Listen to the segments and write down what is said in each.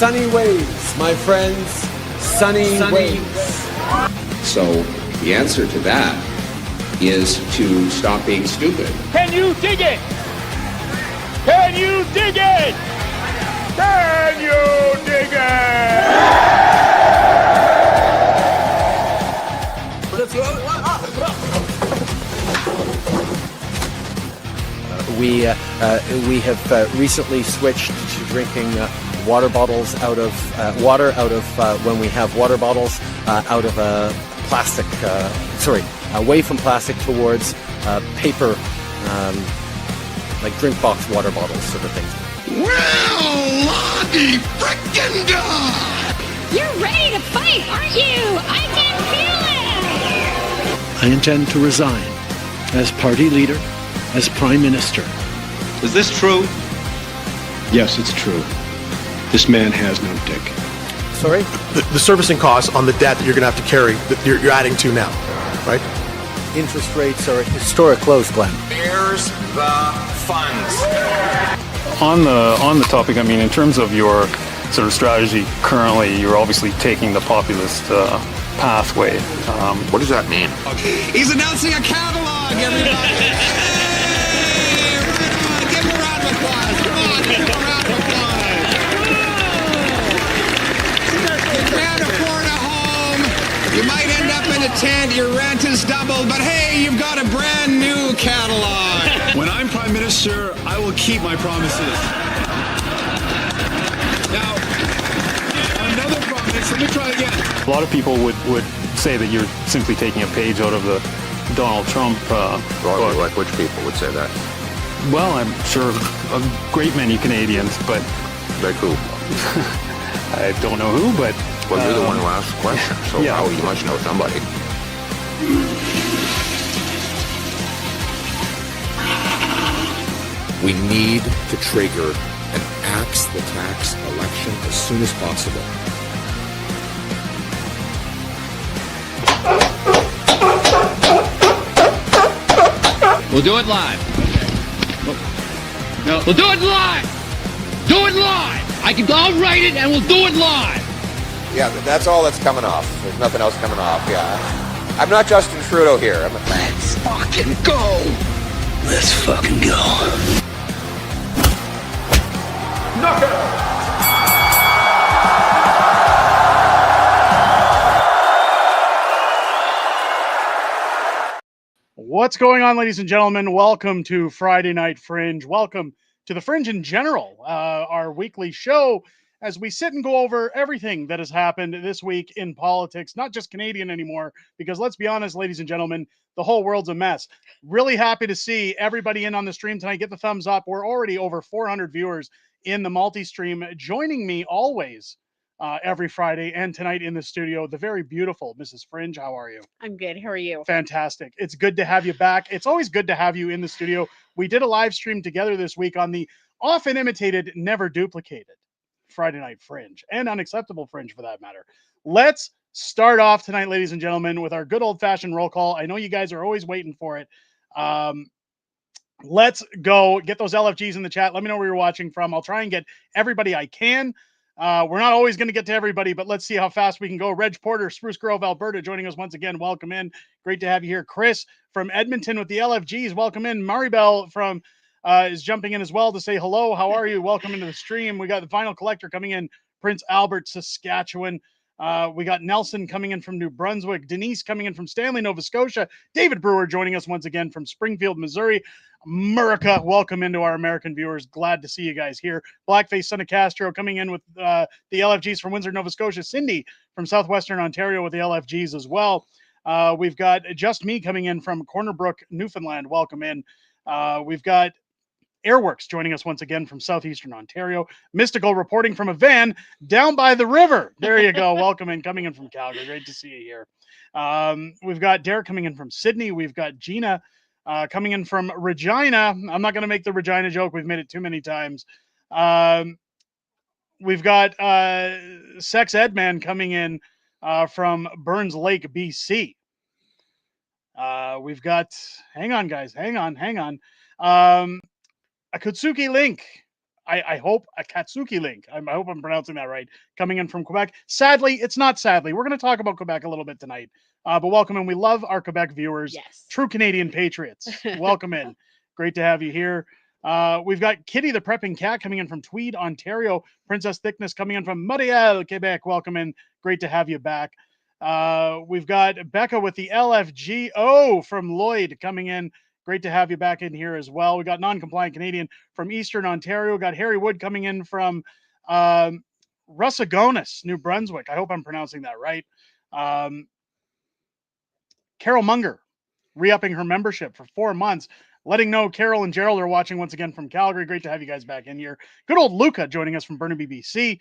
Sunny ways, my friends. Sunny ways. So the answer to that is to stop being stupid. Can you dig it? Can you dig it? Can you dig it? We have recently switched to drinking water bottles out of water out of when we have water bottles out of a plastic. Away from plastic towards paper, like drink box water bottles, sort of thing. Well, Lottie frickin' God! You're ready to fight, aren't you? I can feel it! I intend to resign as party leader, as prime minister. Is this true? Yes, it's true. This man has no dick. Sorry? The servicing costs on the debt that you're going to have to carry, that you're adding to now, right? Interest rates are at historic lows, Glenn. Here's the funds. On the topic, I mean, in terms of your sort of strategy currently, you're obviously taking the populist pathway. What does that mean? He's announcing a catalog, everybody! Hey! Give him a round of applause! Come on, give him a round of applause! You can't afford a home. You might end up in a tent. Your rent is doubled, but hey, you've got a brand new catalog. When I'm prime minister, I will keep my promises. Now, another promise. Let me try again. A lot of people would say that you're simply taking a page out of the Donald Trump book. Like which people would say that? Well, I'm sure a great many Canadians, but Like who? I don't know who, but... Well, you're the one who asked the question, so Yeah. you must know somebody. We need to trigger an axe the tax election as soon as possible. We'll do it live. No, we'll do it live. Do it live. I'll write it and we'll do it live. Yeah, that's all that's coming off. There's nothing else coming off, yeah. I'm not Justin Trudeau here. Let's fucking go! Let's fucking go. What's going on, ladies and gentlemen? Welcome to Friday Night Fringe. Welcome to the Fringe in general, our weekly show, as we sit and go over everything that has happened this week in politics, not just Canadian anymore, because let's be honest, ladies and gentlemen, the whole world's a mess. Really happy to see everybody in on the stream tonight. Get the thumbs up. We're already over 400 viewers in the multi-stream. Joining me always every Friday and tonight in the studio, the very beautiful Mrs. Fringe. How are you? I'm good. How are you? Fantastic. It's good to have you back. It's always good to have you in the studio. We did a live stream together this week on the often imitated, never duplicated Friday Night Fringe, and Unacceptable Fringe for that matter. Let's start off tonight, ladies and gentlemen, with our good old-fashioned roll call. I know you guys are always waiting for it. Let's go. Get those LFGs in the chat. Let me know where you're watching from. I'll try and get everybody I can. We're not always going to get to everybody, but let's see how fast we can go. Reg Porter, Spruce Grove, Alberta, joining us once again. Welcome in. Great to have you here. Chris from Edmonton with the LFGs. Welcome in. Maribel from is jumping in as well to say hello. How are you? Welcome into the stream. We got the Vinyl Collector coming in. Prince Albert, Saskatchewan. We got Nelson coming in from New Brunswick. Denise coming in from Stanley, Nova Scotia. David Brewer joining us once again from Springfield, Missouri. America, welcome into our American viewers. Glad to see you guys here. Blackface Son of Castro coming in with the LFGs from Windsor, Nova Scotia. Cindy from Southwestern Ontario with the LFGs as well. We've got Just Me coming in from Corner Brook, Newfoundland. Welcome in. We've got Airworks joining us once again from Southeastern Ontario. Mystical reporting from a van down by the river. There you go. Welcome in. Coming in from Calgary. Great to see you here. We've got Derek coming in from Sydney. We've got Gina coming in from Regina. I'm not going to make the Regina joke. We've made it too many times. We've got Sex Ed Man coming in from Burns Lake, BC. We've got, hang on, guys. Hang on. Akutsuki Link I hope a Katsuki link. I hope I'm pronouncing that right. Coming in from Quebec. Sadly, it's not sadly. We're going to talk about Quebec a little bit tonight. But welcome in. We love our Quebec viewers. Yes. True Canadian patriots. Welcome in. Great to have you here. We've got Kitty the Prepping Cat coming in from Tweed, Ontario. Princess Thickness coming in from Montreal, Quebec. Welcome in. Great to have you back. We've got Becca with the LFGO from Lloyd coming in. Great to have you back in here as well. We got non-compliant Canadian from Eastern Ontario. We got Harry Wood coming in from Russagonis, New Brunswick. I hope I'm pronouncing that right. Carol Munger re-upping her membership for 4 months. Letting know Carol and Gerald are watching once again from Calgary. Great to have you guys back in here. Good old Luca joining us from Burnaby, BC.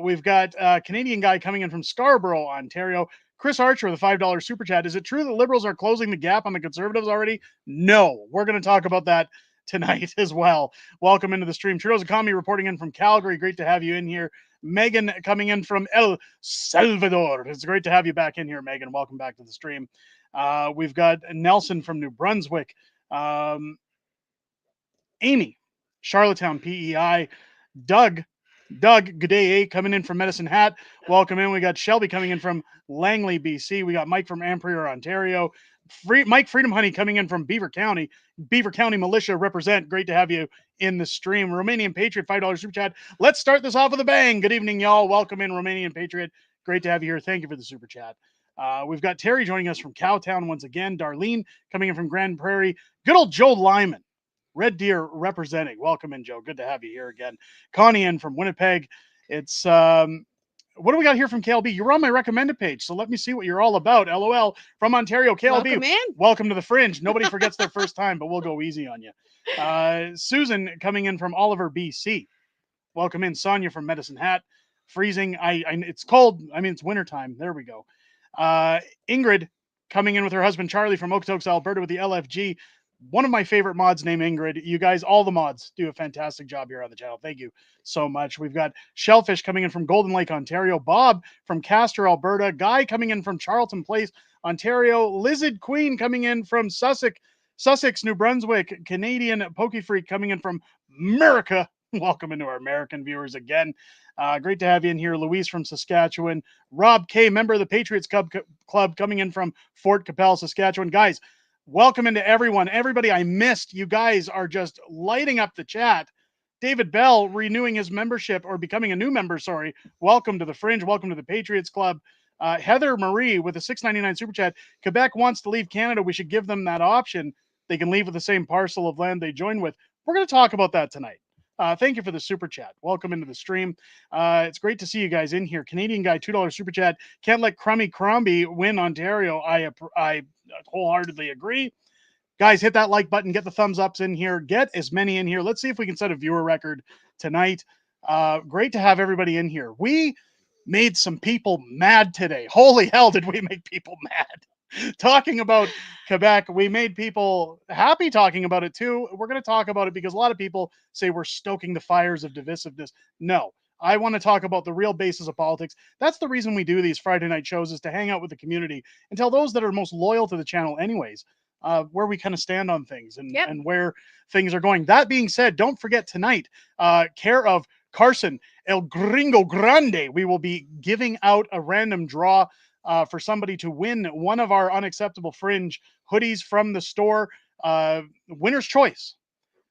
We've got a Canadian guy coming in from Scarborough, Ontario. Chris Archer with a $5 super chat. Is it true that Liberals are closing the gap on the Conservatives already? No. We're going to talk about that tonight as well. Welcome into the stream. Trudeau's Economy reporting in from Calgary. Great to have you in here. Megan coming in from El Salvador. It's great to have you back in here, Megan. Welcome back to the stream. We've got Nelson from New Brunswick. Amy, Charlottetown, PEI. Doug, good day, coming in from Medicine Hat. Welcome in. We got Shelby coming in from Langley, BC. We got Mike from Ampere, Ontario. Mike Freedom Honey coming in from Beaver County. Beaver County Militia represent. Great to have you in the stream. Romanian Patriot, $5 super chat. Let's start this off with a bang. Good evening, y'all. Welcome in, Romanian Patriot. Great to have you here. Thank you for the super chat. We've got Terry joining us from Cowtown once again. Darlene coming in from Grand Prairie. Good old Joe Lyman, Red Deer representing. Welcome in, Joe. Good to have you here again. Connie in from Winnipeg. It's what do we got here from KLB? You're on my recommended page, so let me see what you're all about. LOL from Ontario, KLB. Welcome in. Welcome to the Fringe. Nobody forgets their first time, but we'll go easy on you. Susan coming in from Oliver, BC. Welcome in. Sonia from Medicine Hat. Freezing. It's cold. I mean, it's wintertime. There we go. Ingrid coming in with her husband Charlie from Okotoks, Alberta with the LFG. One of my favorite mods named Ingrid. You guys, all the mods do a fantastic job here on the channel. Thank you so much. We've got Shellfish coming in from Golden Lake, Ontario. Bob from Castor, Alberta. Guy coming in from Charlton Place, Ontario. Lizard Queen coming in from Sussex, New Brunswick. Canadian Pokefreak coming in from America. Welcome into our American viewers again. Great to have you in here. Louise from Saskatchewan. Rob K, member of the Patriots Club coming in from Fort Capel, Saskatchewan. Guys, welcome into everyone. Everybody I missed, you guys are just lighting up the chat. David Bell renewing his membership or becoming a new member, sorry. Welcome to the Fringe. Welcome to the Patriots Club. Heather Marie with a $6.99 super chat. Quebec wants to leave Canada. We should give them that option. They can leave with the same parcel of land they join with. We're going to talk about that tonight. Thank you for the super chat. Welcome into the stream. It's great to see you guys in here. Canadian guy, $2 super chat. Can't let Crummy Crombie win Ontario. I wholeheartedly agree. Guys, hit that like button. Get the thumbs ups in here. Get as many in here. Let's see if we can set a viewer record tonight. Great to have everybody in here. We made some people mad today. Holy hell, did we make people mad? Talking about Quebec, we made people happy talking about it too. We're going to talk about it because a lot of people say we're stoking the fires of divisiveness. No, I want to talk about the real basis of politics. That's the reason we do these Friday night shows, is to hang out with the community and tell those that are most loyal to the channel anyways, where we kind of stand on things and where things are going. That being said, don't forget tonight, care of Carson El Gringo Grande, we will be giving out a random draw for somebody to win one of our Unacceptable Fringe hoodies from the store. Winner's choice.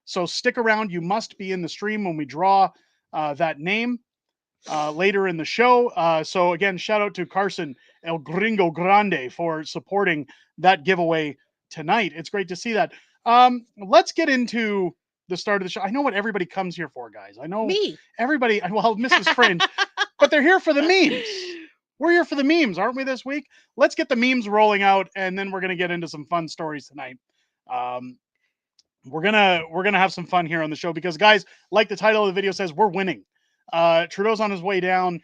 So stick around. You must be in the stream when we draw that name later in the show. So again, shout out to Carson El Gringo Grande for supporting that giveaway tonight. It's great to see that. Let's get into the start of the show. I know what everybody comes here for, guys. I know everybody, well, Mrs. Fringe, but they're here for the memes. We're here for the memes, aren't we, this week? Let's get the memes rolling out, and then we're going to get into some fun stories tonight. We're gonna have some fun here on the show because, guys, like the title of the video says, we're winning. Trudeau's on his way down.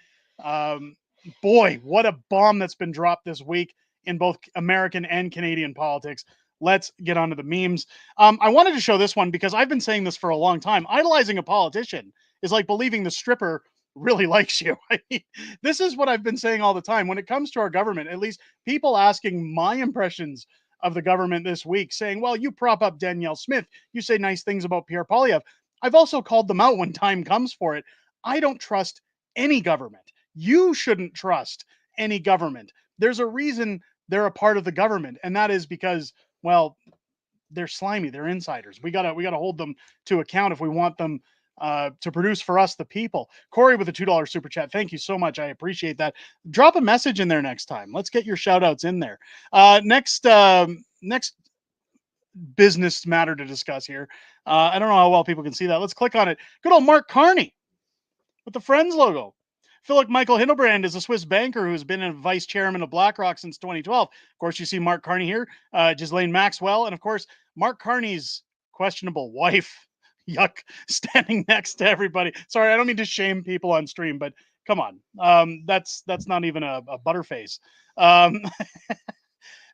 Boy, what a bomb that's been dropped this week in both American and Canadian politics. Let's get on to the memes. I wanted to show this one because I've been saying this for a long time. Idolizing a politician is like believing the stripper really likes you. I mean, this is what I've been saying all the time. When it comes to our government, at least people asking my impressions of the government this week, saying, well, you prop up Danielle Smith. You say nice things about Pierre Poilievre. I've also called them out when time comes for it. I don't trust any government. You shouldn't trust any government. There's a reason they're a part of the government, and that is because, well, they're slimy. They're insiders. We gotta hold them to account if we want them to produce for us, the people. Corey with a $2 super chat. Thank you so much. I appreciate that. Drop a message in there next time. Let's get your shout outs in there. Next business matter to discuss here. I don't know how well people can see that. Let's click on it. Good old Mark Carney with the Friends logo. Philip Michael Hindelbrand is a Swiss banker who's been a vice chairman of BlackRock since 2012. Of course, you see Mark Carney here, Ghislaine Maxwell, and of course, Mark Carney's questionable wife, yuck, standing next to everybody. Sorry, I don't mean to shame people on stream, but come on. That's not even a butterface.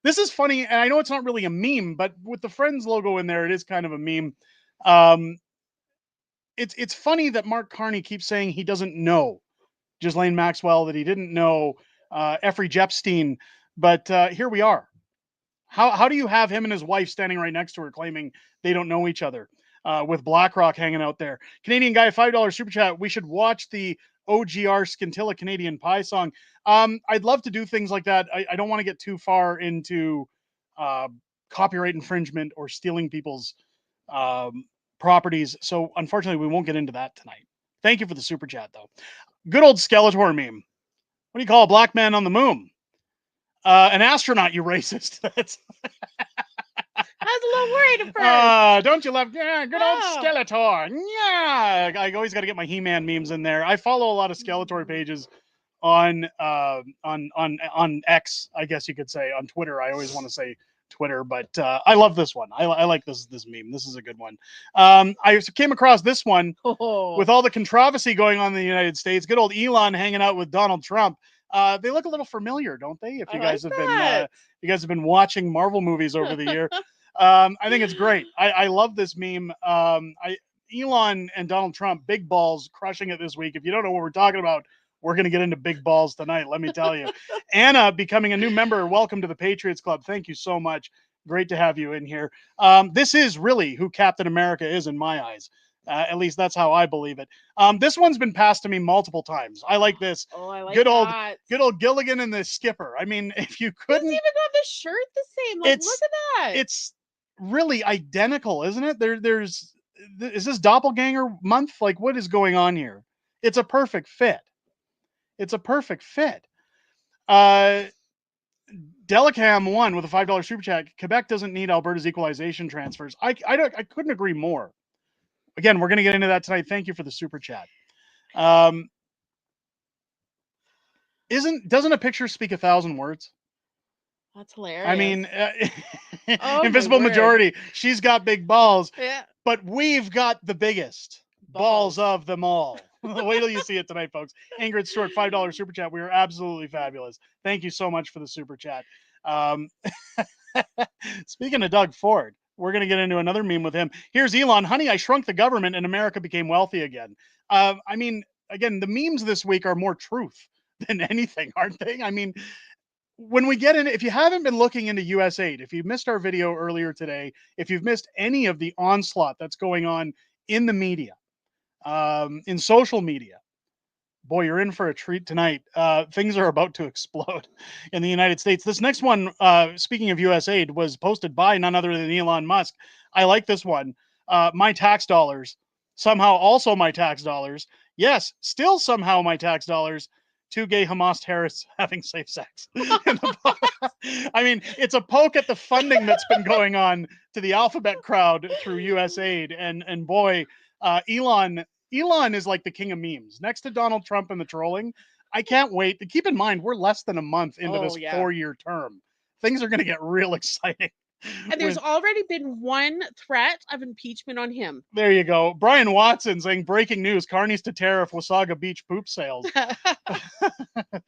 This is funny, and I know it's not really a meme, but with the Friends logo in there, it is kind of a meme. It's funny that Mark Carney keeps saying he doesn't know Ghislaine Maxwell, that he didn't know Effrey Jepstein, but here we are. How do you have him and his wife standing right next to her claiming they don't know each other with BlackRock hanging out there? Canadian guy, $5 super chat. We should watch the OGR Scintilla Canadian Pie song. I'd love to do things like that. I don't want to get too far into copyright infringement or stealing people's properties. So unfortunately, we won't get into that tonight. Thank you for the super chat, though. Good old Skeletor meme. What do you call a black man on the moon? An astronaut, you racist. That's I was a little worried at first. Don't you love good old Skeletor? Yeah, I always got to get my He-Man memes in there. I follow a lot of Skeletor pages on X, I guess you could say, on Twitter. I always want to say Twitter, but I love this one. I like this meme. This is a good one. I came across this one with all the controversy going on in the United States. Good old Elon hanging out with Donald Trump. They look a little familiar, don't they? If you guys have been watching Marvel movies over the year, I think it's great. I love this meme. Elon and Donald Trump, big balls, crushing it this week. If you don't know what we're talking about, we're going to get into big balls tonight, let me tell you. Anna, becoming a new member, welcome to the Patriots Club. Thank you so much. Great to have you in here. This is really who Captain America is in my eyes. At least that's how I believe it. This one's been passed to me multiple times. I like this. Oh, I like good that. old Gilligan and the Skipper. I mean, if you couldn't... He's even got the shirt the same. Like, look at that. It's really identical, isn't it? Is this doppelganger month? Like, what is going on here? It's a perfect fit. It's a perfect fit. Delicam1 with a $5 super chat. Quebec doesn't need Alberta's equalization transfers. I couldn't agree more. Again, we're going to get into that tonight. Thank you for the super chat. Doesn't a picture speak 1,000 words? That's hilarious. I mean, invisible majority. She's got big balls. Yeah. But we've got the biggest balls of them all. Wait till you see it tonight, folks. Ingrid Stewart, $5 super chat. We are absolutely fabulous. Thank you so much for the super chat. Speaking of Doug Ford, we're going to get into another meme with him. Here's Elon. Honey, I shrunk the government and America became wealthy again. I mean, again, the memes this week are more truth than anything, aren't they? I mean, when we get in, if you haven't been looking into USAID, if you've missed our video earlier today, if you've missed any of the onslaught that's going on in the media, in social media, boy, you're in for a treat tonight. Things are about to explode in the United States. This next one, speaking of USAID, was posted by none other than Elon Musk. I like this one. My tax dollars, somehow also my tax dollars. Yes, still somehow my tax dollars. 2 gay Hamas terrorists having safe sex. I mean, it's a poke at the funding that's been going on to the alphabet crowd through USAID. And boy, Elon is like the king of memes. Next to Donald Trump and the trolling, I can't wait. Keep in mind, we're less than a month into this 4-year term. Things are going to get real exciting. And there's already been one threat of impeachment on him. There you go. Brian Watson saying, breaking news, Carney's to tariff Wasaga Beach poop sales.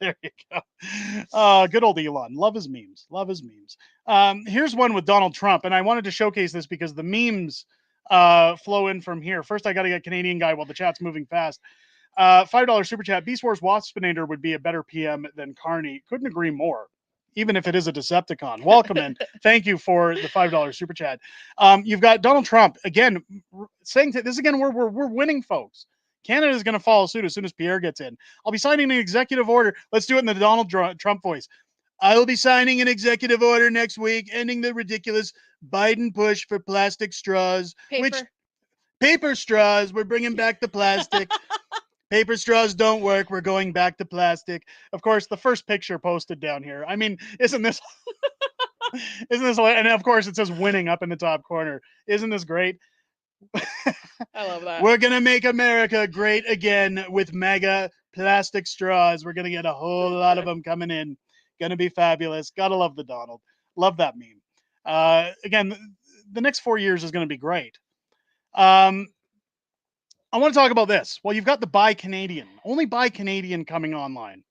There you go. Good old Elon. Love his memes. Love his memes. Here's one with Donald Trump, and I wanted to showcase this because the memes flow in from here. First, I got to get Canadian guy while the chat's moving fast. $5 super chat. Beast Wars Waspinator would be a better PM than Carney. Couldn't agree more. even if it is a Decepticon. Welcome in. Thank you for the $5 super chat. You've got Donald Trump again saying this again. We're winning, folks. Canada is going to follow suit as soon as Pierre gets in. I'll be signing an executive order. Let's do it in the Donald Trump voice. I will be signing an executive order next week, ending the ridiculous Biden push for plastic straws. Paper straws. We're bringing back the plastic. Paper straws don't work. We're going back to plastic. Of course, the first picture posted down here. I mean, isn't this and of course it says winning up in the top corner. Isn't this great? I love that. We're going to make America great again with mega plastic straws. We're going to get a whole lot of them coming in. Going to be fabulous. Gotta love the Donald. Love that meme. Again, the next 4 years is going to be great. I want to talk about this. Well, you've got the Buy Canadian. Only Buy Canadian coming online.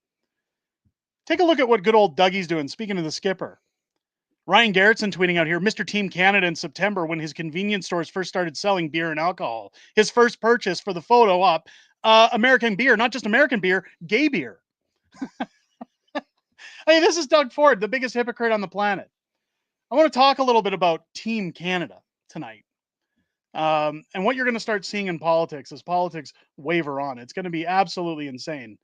Take a look at what good old Dougie's doing. Speaking of the skipper. Ryan Garrettson tweeting out here, Mr. Team Canada in September when his convenience stores first started selling beer and alcohol. His first purchase for the photo op, American beer, not just American beer, gay beer. Hey, this is Doug Ford, the biggest hypocrite on the planet. I want to talk a little bit about Team Canada tonight. And what you're going to start seeing in politics as politics waver on. It's going to be absolutely insane.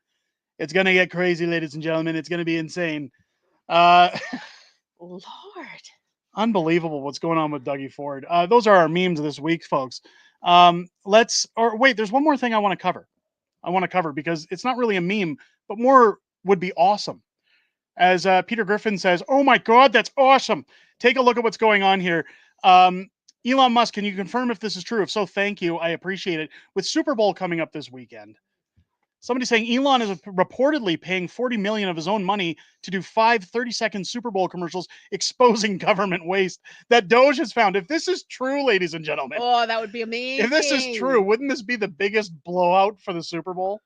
It's going to get crazy, ladies and gentlemen. It's going to be insane. Lord. Unbelievable what's going on with Dougie Ford. Those are our memes this week, folks. Wait, there's one more thing I want to cover. Because it's not really a meme, but more would be awesome. As Peter Griffin says, oh my God, that's awesome. Take a look at what's going on here. Elon Musk, can you confirm if this is true? If so, thank you. I appreciate it. With Super Bowl coming up this weekend, somebody saying Elon is reportedly paying $40 million of his own money to do 5 30-second Super Bowl commercials exposing government waste that Doge has found. If this is true, ladies and gentlemen. Oh, that would be amazing. If this is true, wouldn't this be the biggest blowout for the Super Bowl?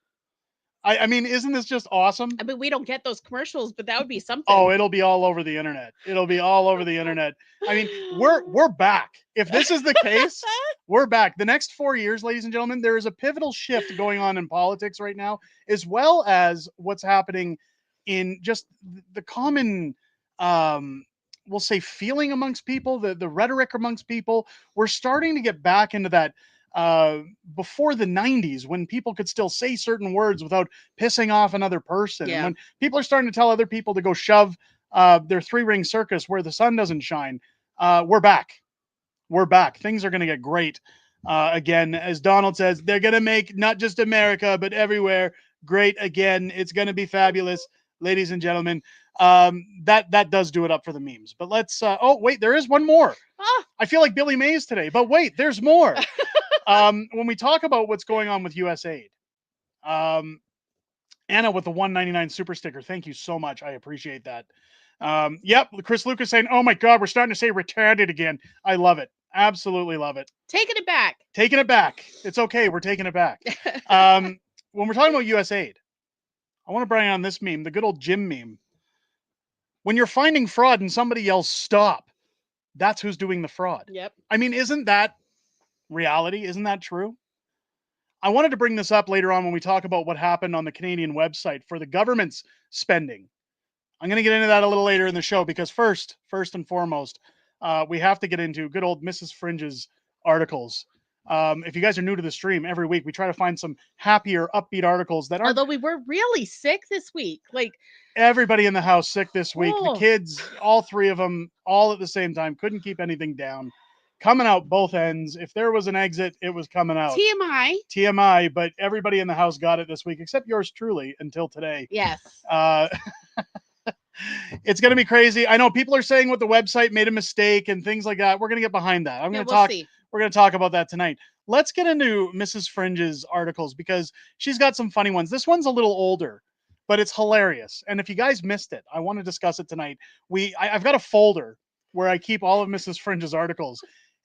I mean, isn't this just awesome? I mean, we don't get those commercials, but that would be something. Oh, it'll be all over the internet. It'll be all over the internet. I mean, we're back. If this is the case, we're back. The next 4 years, ladies and gentlemen, there is a pivotal shift going on in politics right now, as well as what's happening in just the common, we'll say, feeling amongst people, the rhetoric amongst people. We're starting to get back into that before the 90s when people could still say certain words without pissing off another person. Yeah. And when people are starting to tell other people to go shove their 3-ring circus where the sun doesn't shine, we're back. We're back. Things are going to get great. Again, as Donald says, they're going to make not just America, but everywhere great again. It's going to be fabulous, ladies and gentlemen. That does do it up for the memes. But let's, oh, wait, there is one more. I feel like Billy Mays today, but wait, there's more. When we talk about what's going on with USAID, Anna with the $1.99 super sticker. Thank you so much. I appreciate that. Yep. Chris Lucas saying, oh my God, we're starting to say retarded again. I love it. Absolutely love it. Taking it back. Taking it back. It's okay. We're taking it back. When we're talking about USAID, I want to bring on this meme, the good old Jim meme. When you're finding fraud and somebody yells, stop, that's who's doing the fraud. Yep. I mean, isn't that reality? Isn't that true? I wanted to bring this up later on when we talk about what happened on the Canadian website for the government's spending. I'm going to get into that a little later in the show because first and foremost, we have to get into good old Mrs. Fringe's articles. If you guys are new to the stream, every week we try to find some happier, upbeat articles that aren't. Although we were really sick this week. Like everybody in the house sick this week. The kids, all 3 of them, all at the same time, couldn't keep anything down. Coming out both ends. If there was an exit, it was coming out. TMI, but everybody in the house got it this week, except yours truly until today. Yes. It's going to be crazy. I know people are saying what the website made a mistake and things like that. We're going to get behind that. We're going to talk about that tonight. Let's get into Mrs. Fringe's articles because she's got some funny ones. This one's a little older, but it's hilarious. And if you guys missed it, I want to discuss it tonight. I've got a folder where I keep all of Mrs. Fringe's articles.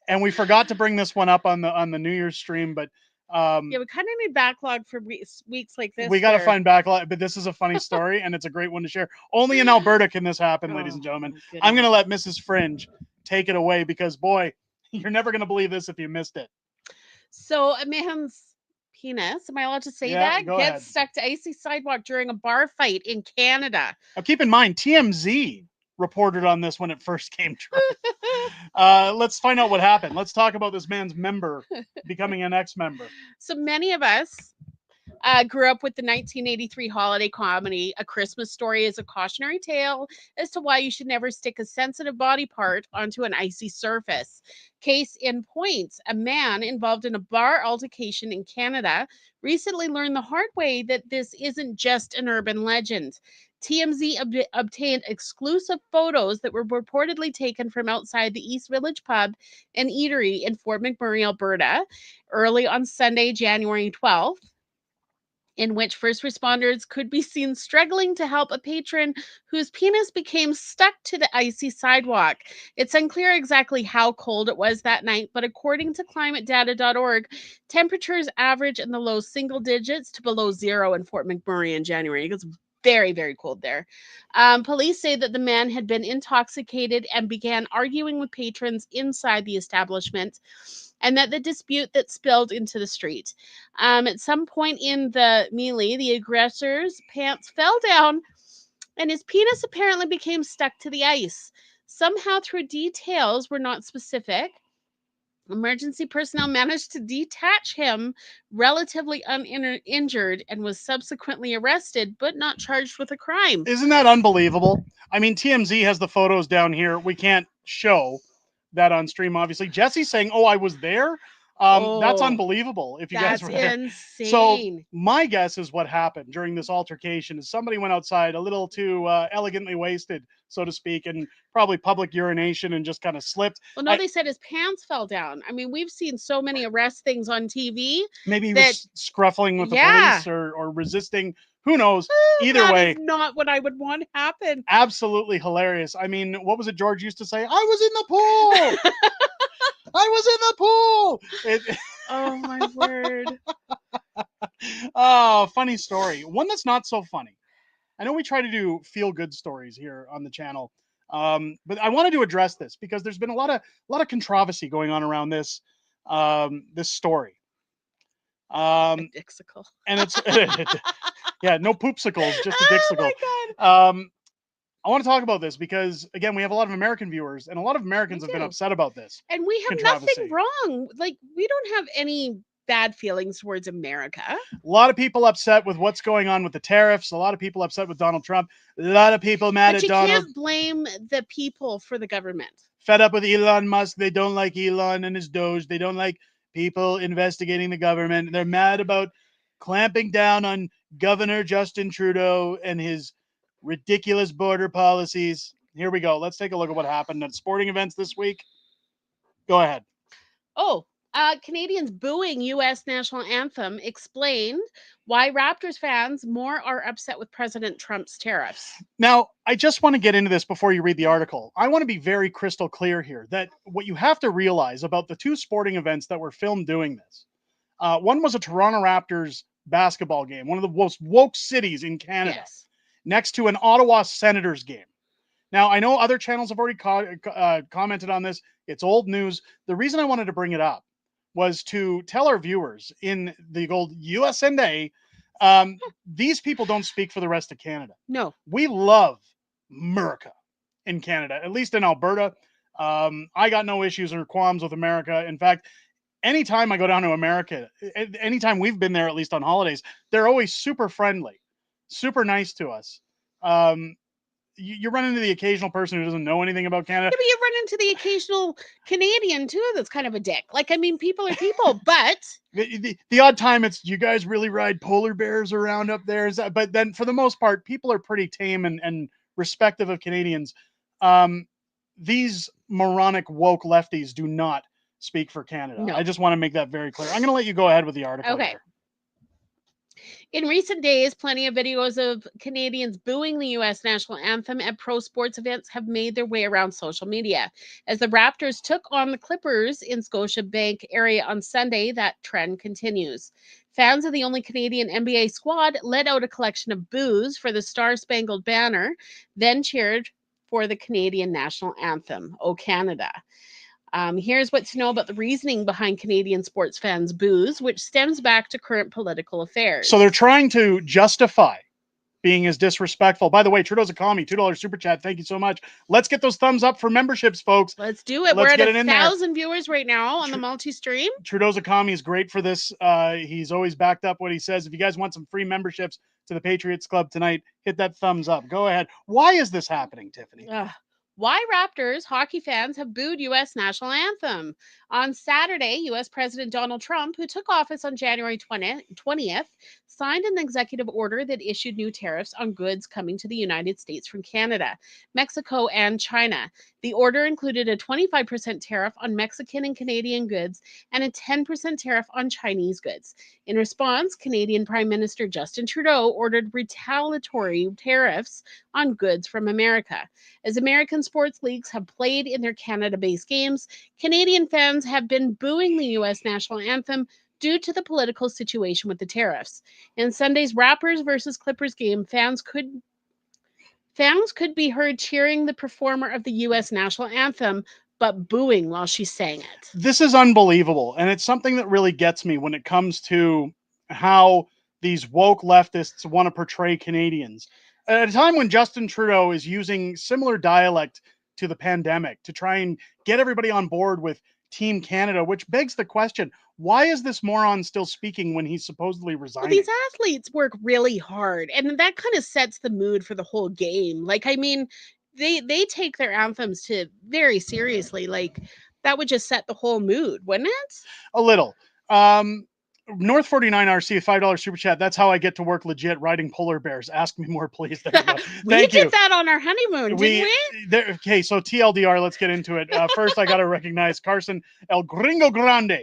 And we forgot to bring this one up on the New Year's stream, but yeah, we kind of need backlog for weeks like this. We got to find backlog, but this is a funny story and it's a great one to share. Only in Alberta can this happen, ladies and gentlemen. I'm going to let Mrs. Fringe take it away because boy, you're never going to believe this if you missed it. So a man's penis, am I allowed to say that? Gets stuck to icy sidewalk during a bar fight in Canada. Now keep in mind, TMZ reported on this when it first came true. Let's find out what happened. Let's talk about this man's member becoming an ex-member. So many of us grew up with the 1983 holiday comedy A Christmas Story as a cautionary tale as to why you should never stick a sensitive body part onto an icy surface. Case in point, a man involved in a bar altercation in Canada recently learned the hard way that this isn't just an urban legend. TMZ obtained exclusive photos that were reportedly taken from outside the East Village pub and eatery in Fort McMurray, Alberta, early on Sunday, January 12th. In which first responders could be seen struggling to help a patron whose penis became stuck to the icy sidewalk. It's unclear exactly how cold it was that night, but according to climatedata.org, temperatures average in the low single digits to below zero in Fort McMurray in January. It gets very, very cold there. Police say that the man had been intoxicated and began arguing with patrons inside the establishment, and that the dispute that spilled into the street. At some point in the melee, the aggressor's pants fell down and his penis apparently became stuck to the ice. Somehow, through details were not specific, emergency personnel managed to detach him relatively uninjured and was subsequently arrested, but not charged with a crime. Isn't that unbelievable? I mean, TMZ has the photos down here. We can't show that on stream, obviously. Jesse's saying, "Oh, I was there." That's unbelievable. If you guys were there. Insane. So my guess is what happened during this altercation is somebody went outside a little too elegantly wasted, so to speak, and probably public urination and just kind of slipped. Well, no, they said his pants fell down. I mean, we've seen so many arrest things on TV. Maybe he was scruffling with the police or resisting. Who knows? Either way, that is not what I would want happen. Absolutely hilarious. I mean, what was it George used to say? I was in the pool. I was in the pool. Oh my word. Oh, funny story. One that's not so funny. I know we try to do feel good stories here on the channel, but I wanted to address this because there's been a lot of controversy going on around this this story. Dixicle. And it's yeah, no poopsicles, just a dixicle. Oh my God. I want to talk about this because, again, we have a lot of American viewers, and a lot of Americans have been upset about this. And we have nothing wrong. Like, we don't have any bad feelings towards America. A lot of people upset with what's going on with the tariffs. A lot of people upset with Donald Trump. A lot of people mad at Donald. But you can't blame the people for the government. Fed up with Elon Musk. They don't like Elon and his Doge. They don't like people investigating the government. They're mad about clamping down on Governor Justin Trudeau and his ridiculous border policies. Here we go. Let's take a look at what happened at sporting events this week. Go ahead. Oh, Canadians booing U.S. national anthem explained why Raptors fans more are upset with President Trump's tariffs. Now, I just want to get into this before you read the article. I want to be very crystal clear here that what you have to realize about the two sporting events that were filmed doing this. One was a Toronto Raptors basketball game, one of the most woke cities in Canada. Yes. Next to an Ottawa Senators game. Now, I know other channels have already commented on this. It's old news. The reason I wanted to bring it up was to tell our viewers in the old USA, these people don't speak for the rest of Canada. No. We love America in Canada, at least in Alberta. I got no issues or qualms with America. In fact, anytime I go down to America, anytime we've been there, at least on holidays, they're always super friendly. Super nice to us. You run into the occasional person who doesn't know anything about Canada. Yeah, but you run into the occasional Canadian too that's kind of a dick. Like, I mean, people are people, but the odd time it's, you guys really ride polar bears around up there. But then for the most part, people are pretty tame and respective of Canadians. These moronic woke lefties do not speak for Canada. No. I just want to make that very clear. I'm going to let you go ahead with the article. Okay. Here. In recent days, plenty of videos of Canadians booing the U.S. national anthem at pro sports events have made their way around social media. As the Raptors took on the Clippers in Scotiabank area on Sunday, that trend continues. Fans of the only Canadian NBA squad let out a collection of boos for the Star-Spangled Banner, then cheered for the Canadian national anthem, O Canada. Here's what to know about the reasoning behind Canadian sports fans' boos, which stems back to current political affairs. So they're trying to justify being as disrespectful. By the way, Trudeau's a commie, $2 super chat. Thank you so much. Let's get those thumbs up for memberships, folks. Let's do it. Let's We're get at it in there. 1,000 viewers right now on the multi-stream. Trudeau's a commie is great for this. He's always backed up what he says. If you guys want some free memberships to the Patriots Club tonight, hit that thumbs up. Go ahead. Why is this happening, Tiffany? Why Raptors hockey fans have booed U.S. national anthem. On Saturday, U.S. President Donald Trump, who took office on January 20th, signed an executive order that issued new tariffs on goods coming to the United States from Canada, Mexico, and China. The order included a 25% tariff on Mexican and Canadian goods and a 10% tariff on Chinese goods. In response, Canadian Prime Minister Justin Trudeau ordered retaliatory tariffs on goods from America. As American sports leagues have played in their Canada-based games, Canadian fans have been booing the U.S. national anthem due to the political situation with the tariffs. In Sunday's Raptors versus Clippers game, fans could be heard cheering the performer of the U.S. national anthem, but booing while she sang it. This is unbelievable, and it's something that really gets me when it comes to how these woke leftists want to portray Canadians. At a time when Justin Trudeau is using similar dialect to the pandemic to try and get everybody on board with Team Canada, which begs the question, why is this moron still speaking when he's supposedly resigning? Well, these athletes work really hard, and that kind of sets the mood for the whole game. Like, I mean, they take their anthems to very seriously. Like, that would just set the whole mood, wouldn't it? A little. North 49 RC, $5 super chat. That's how I get to work legit riding polar bears. Ask me more, please. There you go. We did that on our honeymoon, didn't we? Okay, so TLDR, let's get into it. First, I got to recognize Carson El Gringo Grande.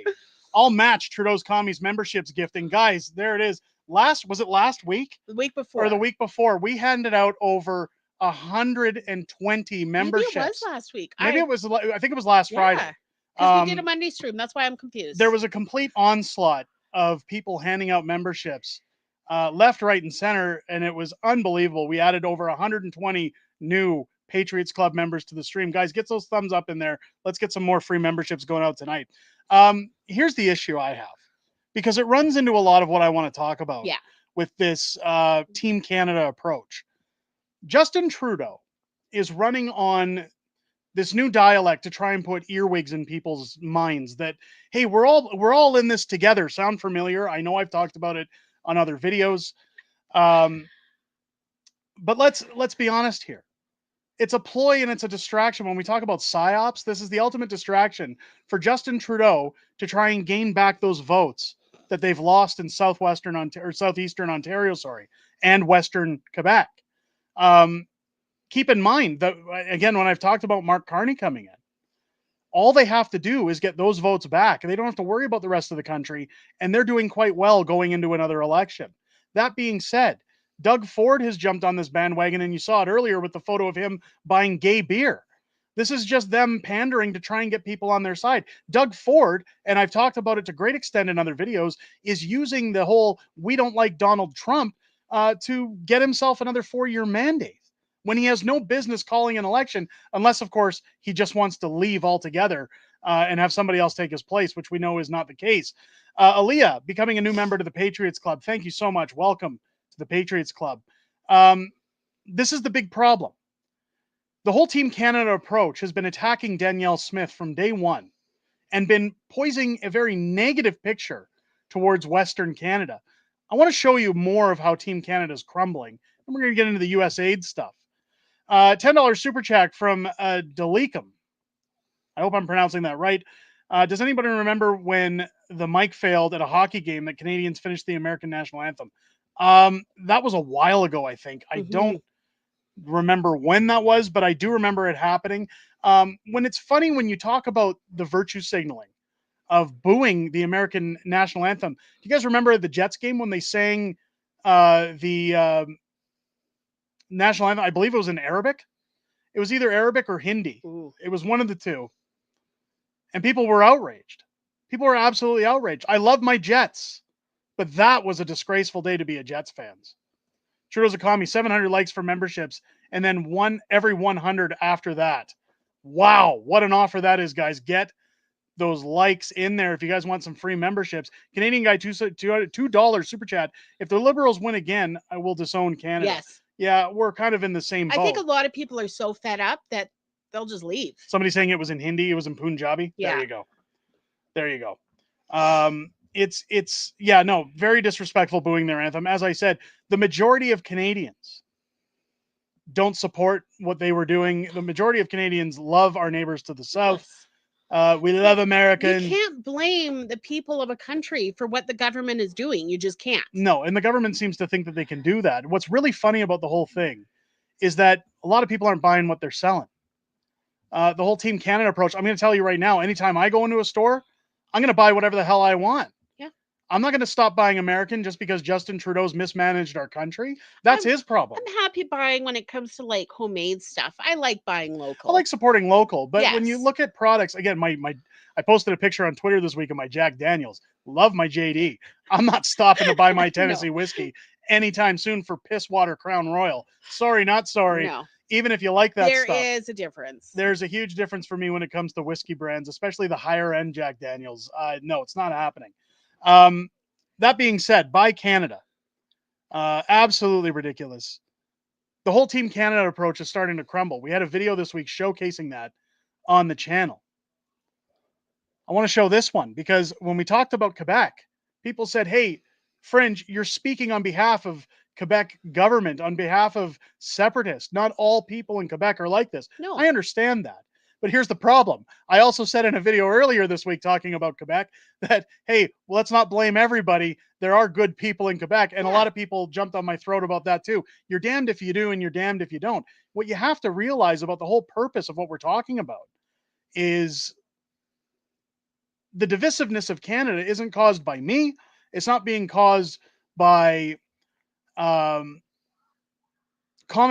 I'll match Trudeau's commies memberships gifting. Guys, there it is. Was it last week? The week before. Or the week before. We handed out over 120 memberships. Maybe it was last week. I think it was last Friday. Because we did a Monday stream. That's why I'm confused. There was a complete onslaught of people handing out memberships left, right, and center, and it was unbelievable. We added over 120 new Patriots Club members to the stream. Guys, get those thumbs up in there. Let's get some more free memberships going out tonight. Here's the issue I have, because it runs into a lot of what I want to talk about with this Team Canada approach. Justin Trudeau is running on this new dialect to try and put earwigs in people's minds that, hey, we're all in this together. Sound familiar? I know I've talked about it on other videos. But let's be honest here. It's a ploy and it's a distraction. When we talk about psyops, this is the ultimate distraction for Justin Trudeau to try and gain back those votes that they've lost in southeastern Ontario, and Western Quebec. Keep in mind that, again, when I've talked about Mark Carney coming in, all they have to do is get those votes back, and they don't have to worry about the rest of the country, and they're doing quite well going into another election. That being said, Doug Ford has jumped on this bandwagon, and you saw it earlier with the photo of him buying gay beer. This is just them pandering to try and get people on their side. Doug Ford, and I've talked about it to great extent in other videos, is using the whole "we don't like Donald Trump" to get himself another 4-year mandate, when he has no business calling an election, unless, of course, he just wants to leave altogether and have somebody else take his place, which we know is not the case. Aaliyah, becoming a new member to the Patriots Club. Thank you so much. Welcome to the Patriots Club. This is the big problem. The whole Team Canada approach has been attacking Danielle Smith from day one and been poising a very negative picture towards Western Canada. I want to show you more of how Team Canada is crumbling, and we're going to get into the USAID stuff. $10 super chat from Delikum. I hope I'm pronouncing that right. Does anybody remember when the mic failed at a hockey game that Canadians finished the American national anthem? That was a while ago, I think. I don't remember when that was, but I do remember it happening. When it's funny when you talk about the virtue signaling of booing the American national anthem. Do you guys remember the Jets game when they sang the national anthem? I believe it was in Arabic. It was either Arabic or Hindi. Ooh. It was one of the two. And people were outraged. People were absolutely outraged. I love my Jets, but that was a disgraceful day to be a Jets fans. Trudeau's a commie, 700 likes for memberships, and then every 100 after that. Wow, what an offer that is, guys. Get those likes in there. If you guys want some free memberships, Canadian guy $2 super chat. If the Liberals win again, I will disown Canada. Yes. Yeah, we're kind of in the same boat. I think a lot of people are so fed up that they'll just leave. Somebody saying it was in Hindi, it was in Punjabi. Yeah. There you go. There you go. It's yeah, no, very disrespectful booing their anthem. As I said, the majority of Canadians don't support what they were doing. The majority of Canadians love our neighbors to the south. We love America. You can't blame the people of a country for what the government is doing. You just can't. No, and the government seems to think that they can do that. What's really funny about the whole thing is that a lot of people aren't buying what they're selling. The whole Team Canada approach, I'm going to tell you right now, anytime I go into a store, I'm going to buy whatever the hell I want. Yeah. I'm not going to stop buying American just because Justin Trudeau's mismanaged our country. That's his problem. I'm happy buying when it comes to like homemade stuff. I like buying local. I like supporting local, but when you Yes. look at products, again, I posted a picture on Twitter this week of my Jack Daniels. Love my JD. I'm not stopping to buy my Tennessee whiskey anytime soon for piss water Crown Royal. Sorry, not sorry. No. Even if you like that There stuff. is a difference. There's a huge difference for me when it comes to whiskey brands, especially the higher end Jack Daniels. No, it's not happening. That being said, buy Canada. Absolutely ridiculous. The whole Team Canada approach is starting to crumble. We had a video this week showcasing that on the channel. I want to show this one because when we talked about Quebec, people said, hey, Fringe, you're speaking on behalf of Quebec government, on behalf of separatists. Not all people in Quebec are like this. No. I understand that. But here's the problem. I also said in a video earlier this week talking about Quebec that, hey, let's not blame everybody. There are good people in Quebec. And a lot of people jumped on my throat about that too. You're damned if you do and you're damned if you don't. What you have to realize about the whole purpose of what we're talking about is the divisiveness of Canada isn't caused by me. It's not being caused by common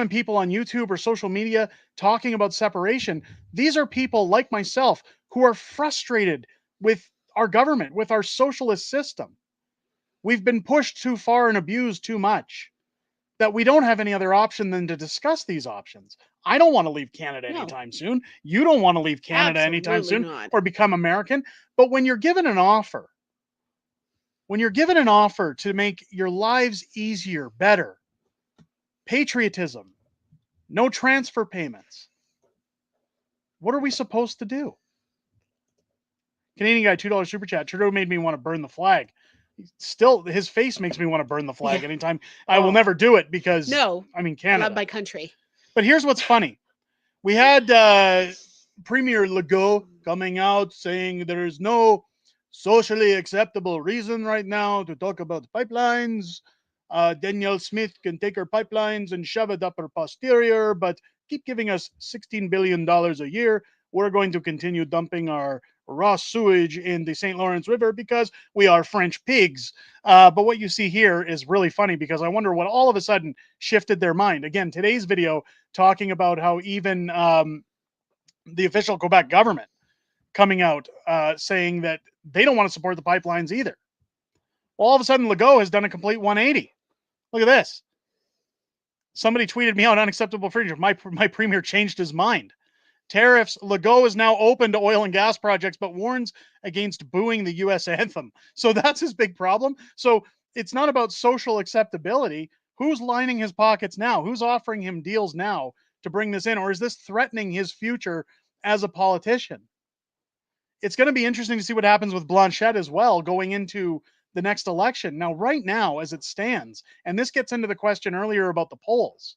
people on YouTube or social media talking about separation. These are people like myself who are frustrated with our government, with our socialist system. We've been pushed too far and abused too much that we don't have any other option than to discuss these options. I don't want to leave Canada anytime soon. You don't want to leave Canada anytime soon or become American. But when you're given an offer, to make your lives easier, better, patriotism, no transfer payments, what are we supposed to do? Canadian guy, $2 super chat. Trudeau made me want to burn the flag. Still, his face makes me want to burn the flag anytime. I will never do it because, Canada. I love my country. But here's what's funny. We had Premier Legault coming out saying there is no socially acceptable reason right now to talk about pipelines. Danielle Smith can take her pipelines and shove it up her posterior, but keep giving us $16 billion a year. We're going to continue dumping our raw sewage in the St. Lawrence River because we are French pigs. But what you see here is really funny because I wonder what all of a sudden shifted their mind. Again, today's video talking about how even the official Quebec government coming out saying that they don't want to support the pipelines either. Well, all of a sudden, Legault has done a complete 180. Look at this. Somebody tweeted me out, unacceptable fringe. My premier changed his mind. Tariffs. Legault is now open to oil and gas projects, but warns against booing the U.S. anthem. So that's his big problem. So it's not about social acceptability. Who's lining his pockets now? Who's offering him deals now to bring this in? Or is this threatening his future as a politician? It's going to be interesting to see what happens with Blanchette as well going into the next election. Now, right now, as it stands, and this gets into the question earlier about the polls.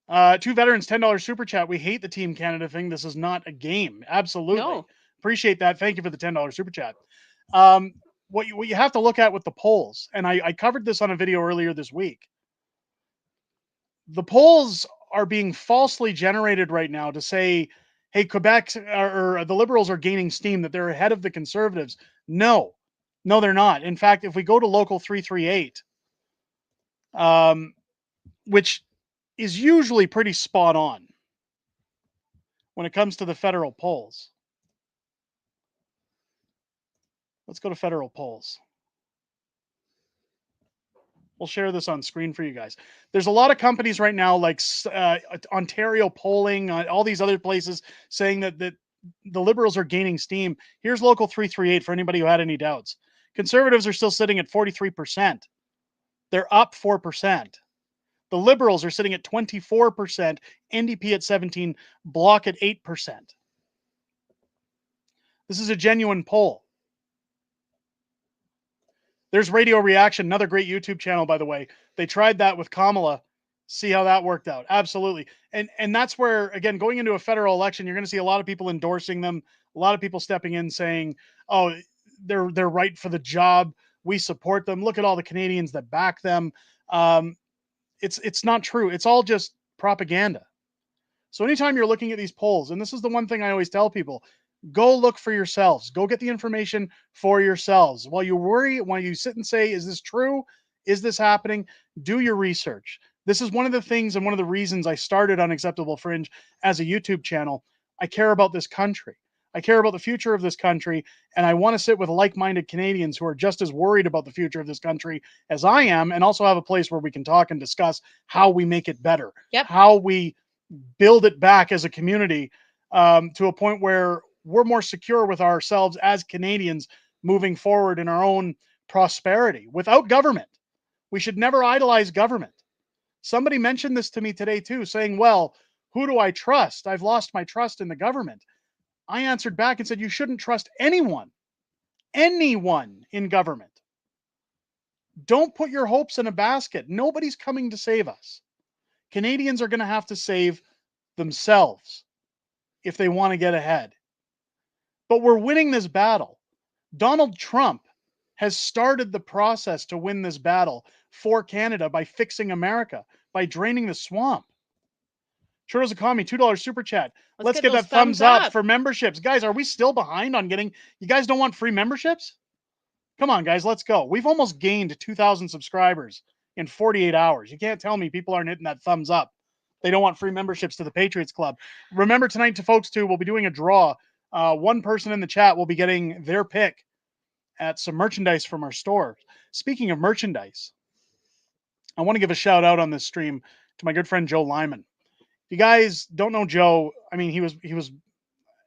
Two veterans, $10 super chat. We hate the Team Canada thing. This is not a game. Absolutely. No. Appreciate that. Thank you for the $10 super chat. What you have to look at with the polls, and I covered this on a video earlier this week. The polls are being falsely generated right now to say, hey, Quebec or the Liberals are gaining steam, that they're ahead of the Conservatives. No, they're not. In fact, if we go to Local 338, which is usually pretty spot on when it comes to the federal polls. Let's go to federal polls. We'll share this on screen for you guys. There's a lot of companies right now like Ontario Polling, all these other places saying that the Liberals are gaining steam. Here's Local 338 for anybody who had any doubts. Conservatives are still sitting at 43%. They're up 4%. The Liberals are sitting at 24%, NDP at 17%, Bloc at 8%. This is a genuine poll. There's Radio Reaction, another great YouTube channel, by the way. They tried that with Kamala. See how that worked out. Absolutely. And that's where, again, going into a federal election, you're going to see a lot of people endorsing them, a lot of people stepping in saying, oh, they're right for the job. We support them. Look at all the Canadians that back them. It's not true. It's all just propaganda. So anytime you're looking at these polls, and this is the one thing I always tell people, go look for yourselves. Go get the information for yourselves. While you worry, while you sit and say, is this true? Is this happening? Do your research. This is one of the things and one of the reasons I started Unacceptable Fringe as a YouTube channel. I care about this country. I care about the future of this country, and I want to sit with like-minded Canadians who are just as worried about the future of this country as I am, and also have a place where we can talk and discuss how we make it better, how we build it back as a community to a point where we're more secure with ourselves as Canadians moving forward in our own prosperity without government. We should never idolize government. Somebody mentioned this to me today too, saying, well, who do I trust? I've lost my trust in the government. I answered back and said, you shouldn't trust anyone in government. Don't put your hopes in a basket. Nobody's coming to save us. Canadians are going to have to save themselves if they want to get ahead. But we're winning this battle. Donald Trump has started the process to win this battle for Canada by fixing America, by draining the swamp. Trudeau's economy, $2 super chat. Let's get that thumbs up for memberships. Guys, are we still behind on getting... You guys don't want free memberships? Come on, guys, let's go. We've almost gained 2,000 subscribers in 48 hours. You can't tell me people aren't hitting that thumbs up. They don't want free memberships to the Patriots Club. Remember tonight, to folks, too, we'll be doing a draw. One person in the chat will be getting their pick at some merchandise from our store. Speaking of merchandise, I want to give a shout out on this stream to my good friend Joe Lyman. If you guys don't know Joe, I mean, he was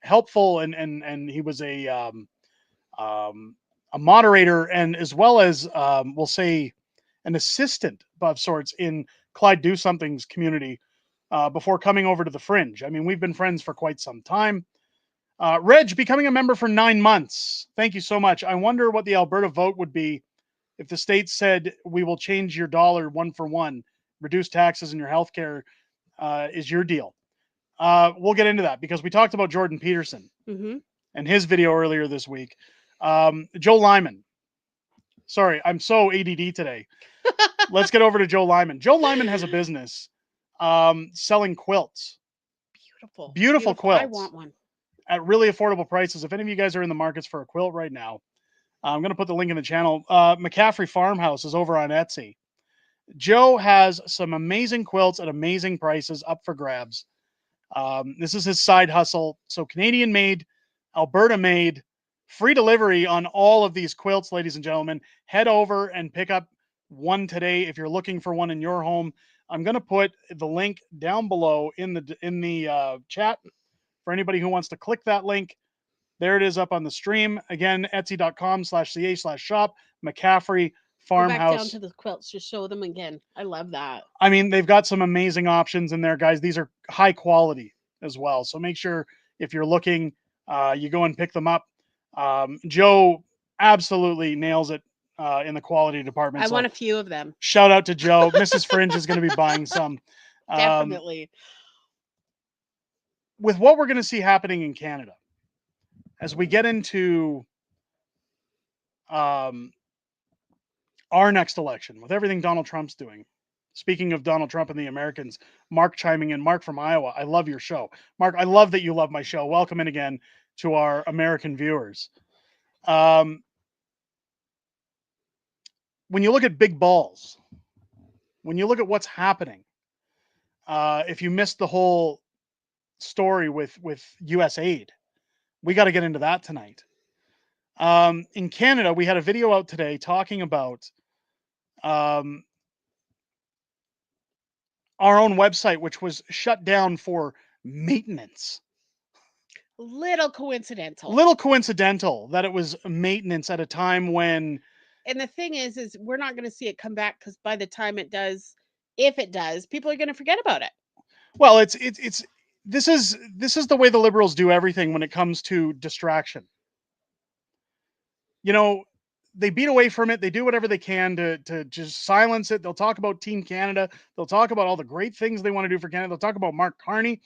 helpful and he was a moderator and as well as we'll say an assistant of sorts in Clyde Do Something's community before coming over to the Fringe. I mean, we've been friends for quite some time. Reg, becoming a member for 9 months. Thank you so much. I wonder what the Alberta vote would be if the state said we will change your dollar 1 for 1, reduce taxes in your healthcare is your deal. We'll get into that because we talked about Jordan Peterson and his video earlier this week. Joe Lyman. Sorry, I'm so ADD today. Let's get over to Joe Lyman. Joe Lyman has a business selling quilts. Beautiful quilts. I want one. At really affordable prices. If any of you guys are in the markets for a quilt right now, I'm going to put the link in the channel. McCaffrey Farmhouse is over on Etsy. Joe has some amazing quilts at amazing prices up for grabs. This is his side hustle. So Canadian made, Alberta made, free delivery on all of these quilts, ladies and gentlemen. Head over and pick up one today if you're looking for one in your home. I'm going to put the link down below in the chat for anybody who wants to click that link. There it is up on the stream. Again, etsy.com/ca/shop, McCaffrey Farmhouse. Go back down to the quilts. Just show them again. I love that. I mean, they've got some amazing options in there, guys. These are high quality as well. So make sure if you're looking, you go and pick them up. Joe absolutely nails it in the quality department. I want a few of them. Shout out to Joe. Mrs. Fringe is going to be buying some. Definitely. With what we're going to see happening in Canada, as we get into our next election, with everything Donald Trump's doing. Speaking of Donald Trump and the Americans, Mark chiming in. Mark from Iowa, I love your show. Mark, I love that you love my show. Welcome in again to our American viewers. When you look at big balls, when you look at what's happening, if you missed the whole story with U.S. aid, we got to get into that tonight. In Canada, we had a video out today talking about our own website, which was shut down for maintenance. Little coincidental. Little coincidental that it was maintenance at a time when. And the thing is we're not going to see it come back because by the time it does, if it does, people are going to forget about it. Well, this is the way the Liberals do everything when it comes to distraction. You know, they beat away from it. They do whatever they can to just silence it. They'll talk about Team Canada. They'll talk about all the great things they want to do for Canada. They'll talk about Mark Carney.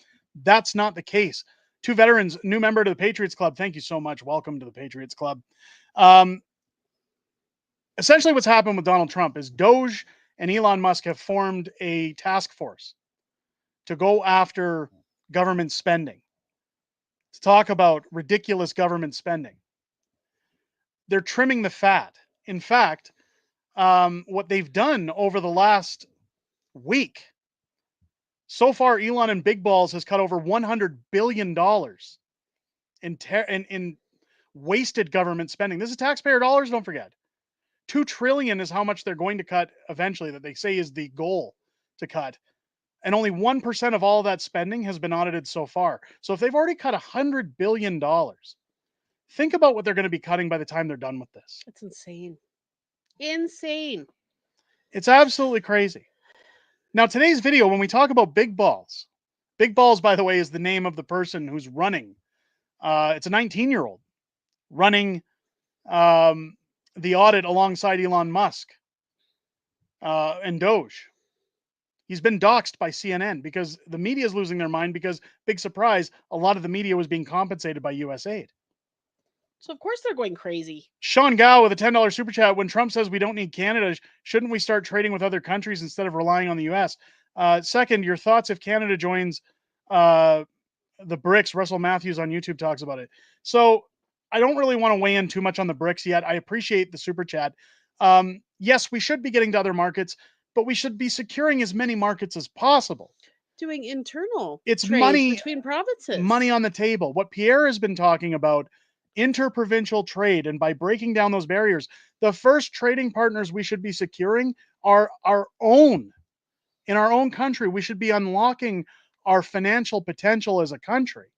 That's not the case. Two veterans, new member to the Patriots Club. Thank you so much. Welcome to the Patriots Club. Essentially what's happened with Donald Trump is Doge and Elon Musk have formed a task force to go after government spending, to talk about ridiculous government spending. They're trimming the fat. In fact, what they've done over the last week, so far, Elon and Big Balls has cut over $100 billion in wasted government spending. This is taxpayer dollars, don't forget. $2 trillion is how much they're going to cut eventually, that they say is the goal to cut. And only 1% of all that spending has been audited so far. So if they've already cut $100 billion, think about what they're going to be cutting by the time they're done with this. It's insane. Insane. It's absolutely crazy. Now, today's video, when we talk about Big Balls, by the way, is the name of the person who's running. It's a 19-year-old running the audit alongside Elon Musk and Doge. He's been doxxed by CNN because the media is losing their mind because, big surprise, a lot of the media was being compensated by US aid. So, of course, they're going crazy. Sean Gow with a $10 super chat. When Trump says we don't need Canada, shouldn't we start trading with other countries instead of relying on the U.S.? Second, your thoughts if Canada joins the BRICS. Russell Matthews on YouTube talks about it. So I don't really want to weigh in too much on the BRICS yet. I appreciate the super chat. Yes, we should be getting to other markets, but we should be securing as many markets as possible. Doing internal it's trades money between provinces. Money on the table. What Pierre has been talking about, interprovincial trade, and by breaking down those barriers, the first trading partners we should be securing are our own. In our own country, we should be unlocking our financial potential as a country.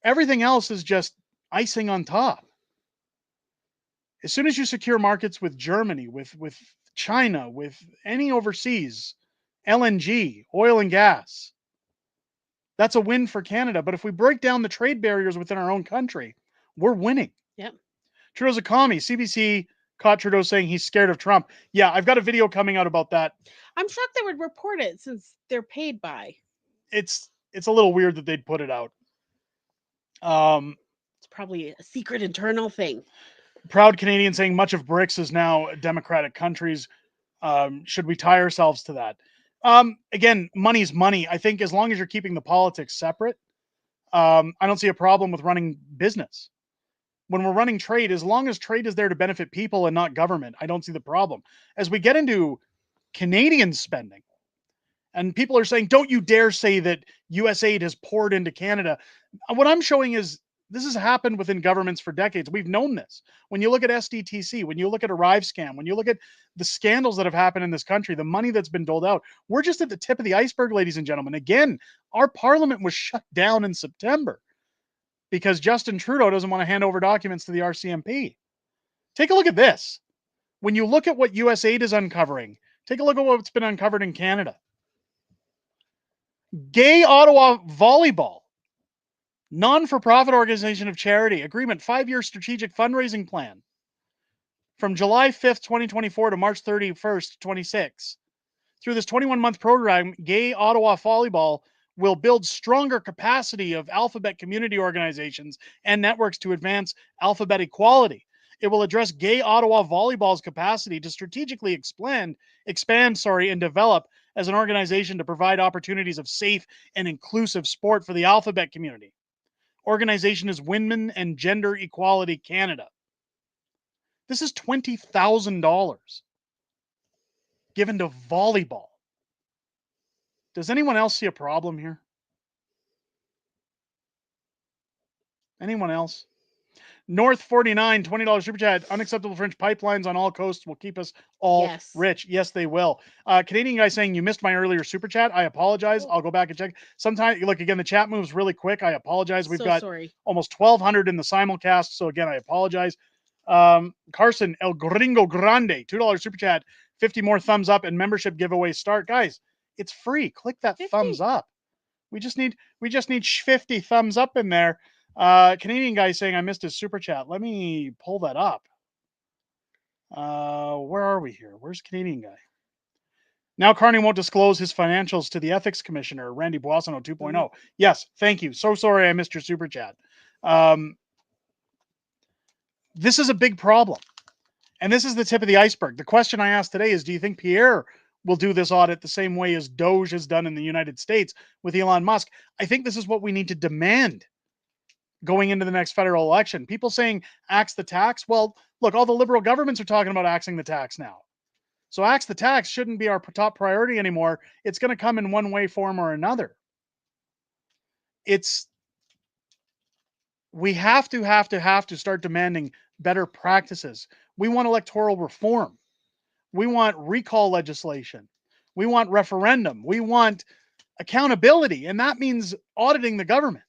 Everything else is just icing on top. As soon as you secure markets with Germany, with China, with any overseas, LNG, oil and gas, that's a win for Canada. But if we break down the trade barriers within our own country, we're winning. Yep. Trudeau's a commie. CBC caught Trudeau saying he's scared of Trump. Yeah, I've got a video coming out about that. I'm shocked they would report it since they're paid by. It's a little weird that they'd put it out. It's probably a secret internal thing. Proud Canadian saying much of BRICS is now democratic countries. Should we tie ourselves to that? Again, money's money. I think as long as you're keeping the politics separate, I don't see a problem with running business. When we're running trade, as long as trade is there to benefit people and not government, I don't see the problem. As we get into Canadian spending, and people are saying, don't you dare say that US aid has poured into Canada. What I'm showing is this has happened within governments for decades. We've known this. When you look at SDTC, when you look at Arrive Scam, when you look at the scandals that have happened in this country, the money that's been doled out, we're just at the tip of the iceberg, ladies and gentlemen. Again, our parliament was shut down in September because Justin Trudeau doesn't want to hand over documents to the RCMP. Take a look at this. When you look at what US aid is uncovering, take a look at what's been uncovered in Canada. Gay Ottawa Volleyball, non-for-profit organization of charity, agreement, 5-year strategic fundraising plan from July 5th, 2024 to March 31st, 26. Through this 21-month program, Gay Ottawa Volleyball will build stronger capacity of alphabet community organizations and networks to advance alphabet equality. It will address Gay Ottawa Volleyball's capacity to strategically expand, and develop as an organization to provide opportunities of safe and inclusive sport for the alphabet community. Organization is Women and Gender Equality Canada. This is $20,000 given to volleyball. Does anyone else see a problem here? Anyone else? North 49, $20 super chat. Unacceptable French pipelines on all coasts will keep us all rich. Yes, they will. Canadian guy saying you missed my earlier super chat. I apologize. I'll go back and check. Sometimes, look, again, the chat moves really quick. I apologize. We've got almost 1,200 in the simulcast. So again, I apologize. Carson El Gringo Grande, $2 super chat. 50 more thumbs up and membership giveaway start. Guys, it's free. Click that 50. Thumbs up. We just need 50 thumbs up in there. Canadian guy saying I missed his super chat. Let me pull that up. Where are we here? Where's Canadian guy? Now Carney won't disclose his financials to the ethics commissioner, Randy Boissonneau 2.0. Yes, thank you. So sorry I missed your super chat. This is a big problem. And this is the tip of the iceberg. The question I asked today is, do you think Pierre will do this audit the same way as Doge has done in the United States with Elon Musk? I think this is what we need to demand going into the next federal election. People saying axe the tax. Well, look, all the liberal governments are talking about axing the tax now. So axe the tax shouldn't be our top priority anymore. It's going to come in one way, form, or another. We have to start demanding better practices. We want electoral reform. We want recall legislation. We want referendum. We want accountability. And that means auditing the government.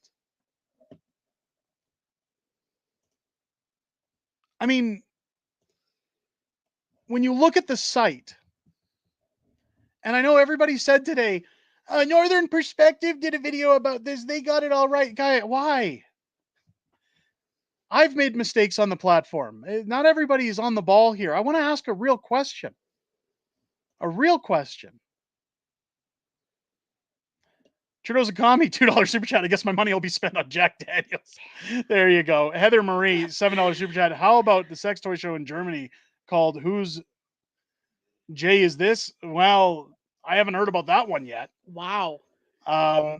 I mean, when you look at the site, and I know everybody said today, Northern Perspective did a video about this. They got it all right. Guy, why? I've made mistakes on the platform. Not everybody is on the ball here. I want to ask a real question. A real question. Trudeau's a commie, $2 super chat. I guess my money will be spent on Jack Daniels. There you go. Heather Marie, $7 super chat. How about the sex toy show in Germany called Whose J Is This? Well, I haven't heard about that one yet. Wow. I'll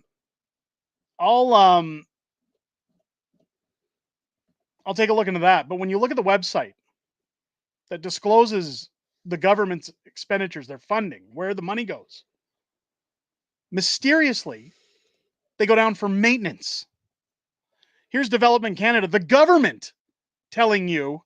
take a look into that. But when you look at the website that discloses the government's expenditures, their funding, where the money goes, mysteriously, they go down for maintenance. Here's Development Canada, the government, telling you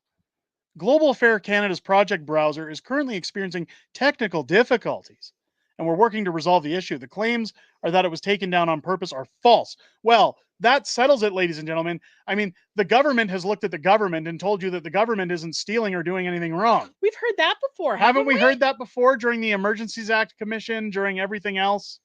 Global Affair Canada's project browser is currently experiencing technical difficulties, and we're working to resolve the issue. The claims are that it was taken down on purpose are false. Well, that settles it, ladies and gentlemen. I mean, the government has looked at the government and told you that the government isn't stealing or doing anything wrong. We've heard that before, haven't we? Heard that before during the Emergencies Act Commission, during everything else,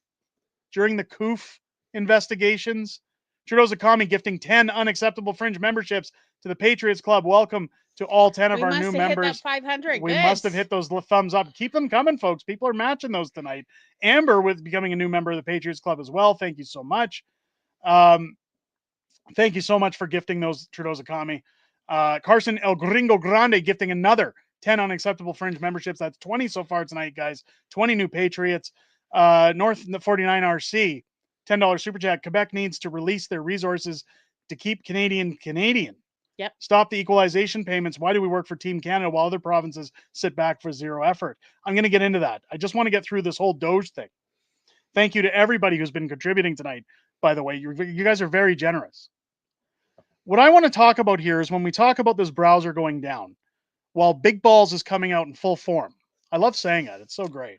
during the COOF investigations. Trudeau's a commie gifting 10 unacceptable Fringe memberships to the Patriots Club. Welcome to all 10 of our new members. 500. We must have hit those thumbs up. Keep them coming, folks. People are matching those tonight. Amber with becoming a new member of the Patriots Club as well. Thank you so much. Thank you so much for gifting those, Trudeau's a commie. Carson El Gringo Grande gifting another 10 unacceptable Fringe memberships. That's 20 so far tonight, guys. 20 new Patriots. North 49 RC, $10 super chat. Quebec needs to release their resources to keep Canadian. Yep. Stop the equalization payments. Why do we work for Team Canada while other provinces sit back for zero effort? I'm going to get into that. I just want to get through this whole Doge thing. Thank you to everybody who's been contributing tonight, by the way. You guys are very generous. What I want to talk about here is when we talk about this browser going down, while Big Balls is coming out in full form. I love saying it. It's so great.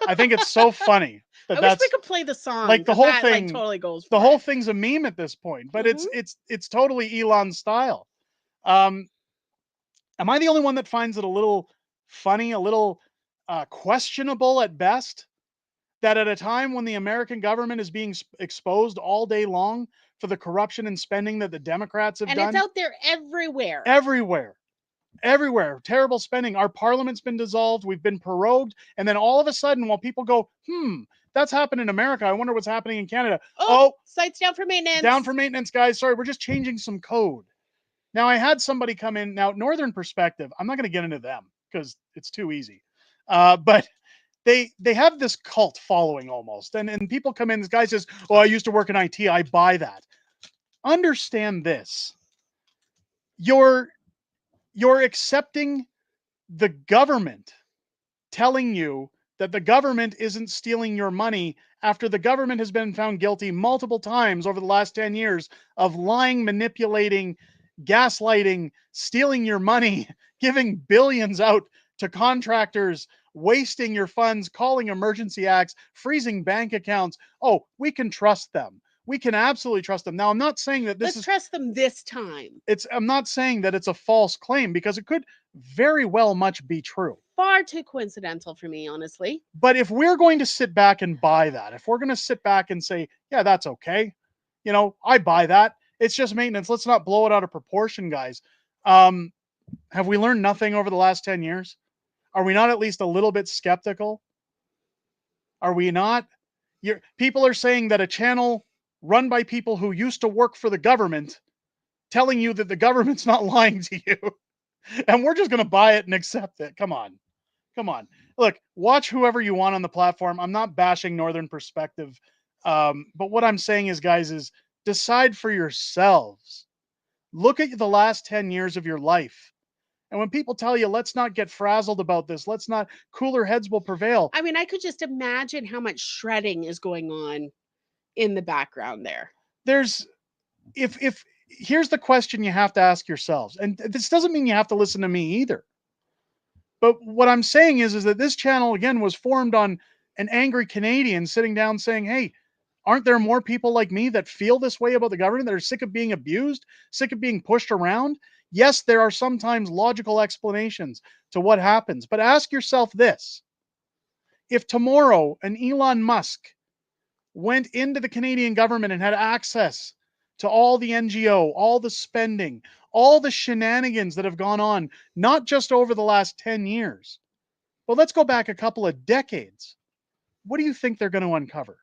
I think it's so funny. I wish we could play the song. Like the whole thing, totally goes. The whole thing's a meme at this point, but it's totally Elon style. Am I the only one that finds it a little funny, a little questionable at best, that at a time when the American government is being exposed all day long for the corruption and spending that the Democrats have done, and it's out there everywhere. Everywhere. Terrible spending. Our parliament's been dissolved. We've been prorogued. And then all of a sudden, while people go, that's happened in America, I wonder what's happening in Canada. Oh, site's down for maintenance. Down for maintenance, guys. Sorry, we're just changing some code. Now, I had somebody come in. Now, Northern Perspective, I'm not going to get into them because it's too easy. But they have this cult following almost. And people come in, this guy says, I used to work in IT. I buy that. Understand this. You're accepting the government telling you that the government isn't stealing your money after the government has been found guilty multiple times over the last 10 years of lying, manipulating, gaslighting, stealing your money, giving billions out to contractors, wasting your funds, calling emergency acts, freezing bank accounts. Oh, we can trust them. We can absolutely trust them. Now, I'm not saying that Let's trust them this time. I'm not saying that it's a false claim, because it could very well much be true. Far too coincidental for me, honestly. But if we're going to sit back and buy that, if we're going to sit back and say, yeah, that's okay, you know, I buy that. It's just maintenance. Let's not blow it out of proportion, guys. Have we learned nothing over the last 10 years? Are we not at least a little bit skeptical? Are we not? People are saying that a channel run by people who used to work for the government telling you that the government's not lying to you. And we're just going to buy it and accept it. Come on. Come on. Look, watch whoever you want on the platform. I'm not bashing Northern Perspective. But what I'm saying is, guys, is decide for yourselves. Look at the last 10 years of your life. And when people tell you, let's not get frazzled about this, let's not, cooler heads will prevail. I mean, I could just imagine how much shredding is going on in the background there. Here's the question you have to ask yourselves. And this doesn't mean you have to listen to me either. But what I'm saying is that this channel, again, was formed on an angry Canadian sitting down saying, hey, aren't there more people like me that feel this way about the government, that are sick of being abused, sick of being pushed around? Yes, there are sometimes logical explanations to what happens. But ask yourself this. If tomorrow an Elon Musk went into the Canadian government and had access to all the NGO, all the spending, all the shenanigans that have gone on, not just over the last 10 years, but let's go back a couple of decades. What do you think they're going to uncover?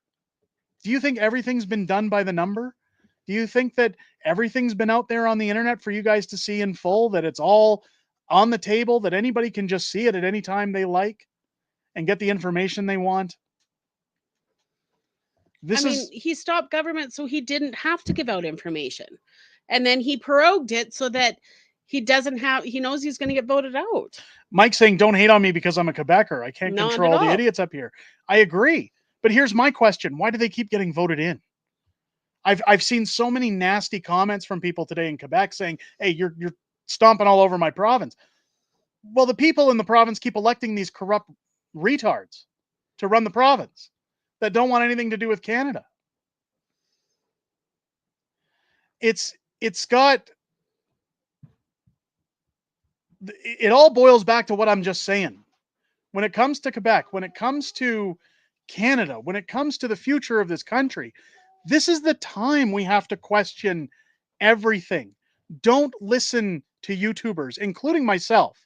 Do you think everything's been done by the number? Do you think that everything's been out there on the internet for you guys to see in full, that it's all on the table, that anybody can just see it at any time they like and get the information they want? He stopped government so he didn't have to give out information. And then he prorogued it so that he knows he's going to get voted out. Mike's saying, don't hate on me because I'm a Quebecer. I can't control the idiots up here. I agree. But here's my question. Why do they keep getting voted in? I've seen so many nasty comments from people today in Quebec saying, hey, you're stomping all over my province. Well, the people in the province keep electing these corrupt retards to run the province that don't want anything to do with Canada. It all boils back to what I'm just saying. When it comes to Quebec, when it comes to Canada, when it comes to the future of this country, this is the time we have to question everything. Don't listen to YouTubers, including myself,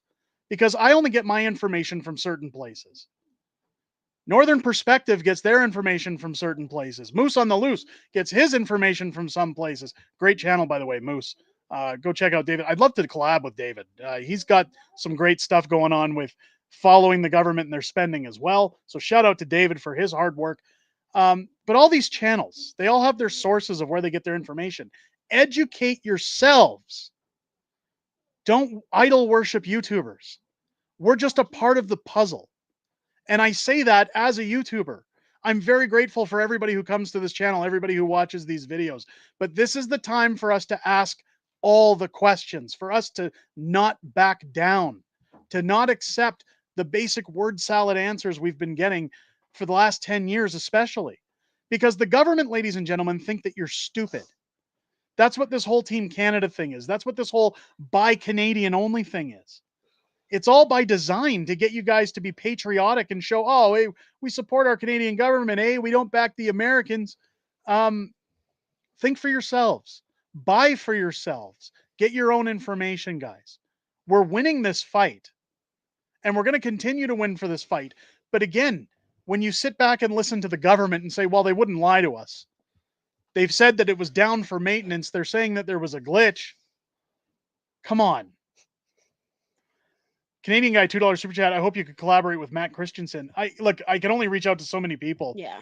because I only get my information from certain places. Northern Perspective gets their information from certain places. Moose on the Loose gets his information from some places. Great channel, by the way, Moose. Go check out David. I'd love to collab with David. He's got some great stuff going on with following the government and their spending as well. So shout out to David for his hard work. But all these channels, they all have their sources of where they get their information. Educate yourselves. Don't idol worship YouTubers. We're just a part of the puzzle. And I say that as a YouTuber. I'm very grateful for everybody who comes to this channel, everybody who watches these videos. But this is the time for us to ask all the questions, for us to not back down, to not accept the basic word salad answers we've been getting for the last 10 years especially. Because the government, ladies and gentlemen, think that you're stupid. That's what this whole Team Canada thing is. That's what this whole buy Canadian only thing is. It's all by design to get you guys to be patriotic and show, oh, hey, we support our Canadian government. Hey, we don't back the Americans. Think for yourselves. Buy for yourselves. Get your own information, guys. We're winning this fight. And we're going to continue to win for this fight. But again, when you sit back and listen to the government and say, well, they wouldn't lie to us. They've said that it was down for maintenance. They're saying that there was a glitch. Come on. Canadian guy, $2 super chat. I hope you could collaborate with Matt Christensen. I can only reach out to so many people. Yeah.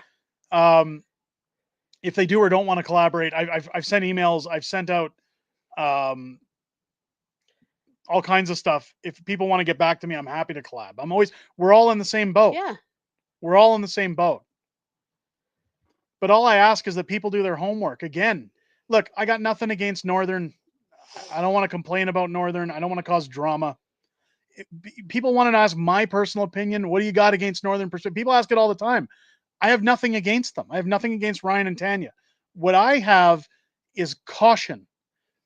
If they do or don't want to collaborate, I've sent emails. I've sent out all kinds of stuff. If people want to get back to me, I'm happy to collab. We're all in the same boat. Yeah. We're all in the same boat. But all I ask is that people do their homework. Again, look, I got nothing against Northern. I don't want to complain about Northern. I don't want to cause drama. People want to ask my personal opinion. What do you got against Northern perspective? People ask it all the time. I have nothing against them. I have nothing against Ryan and Tanya. What I have is caution,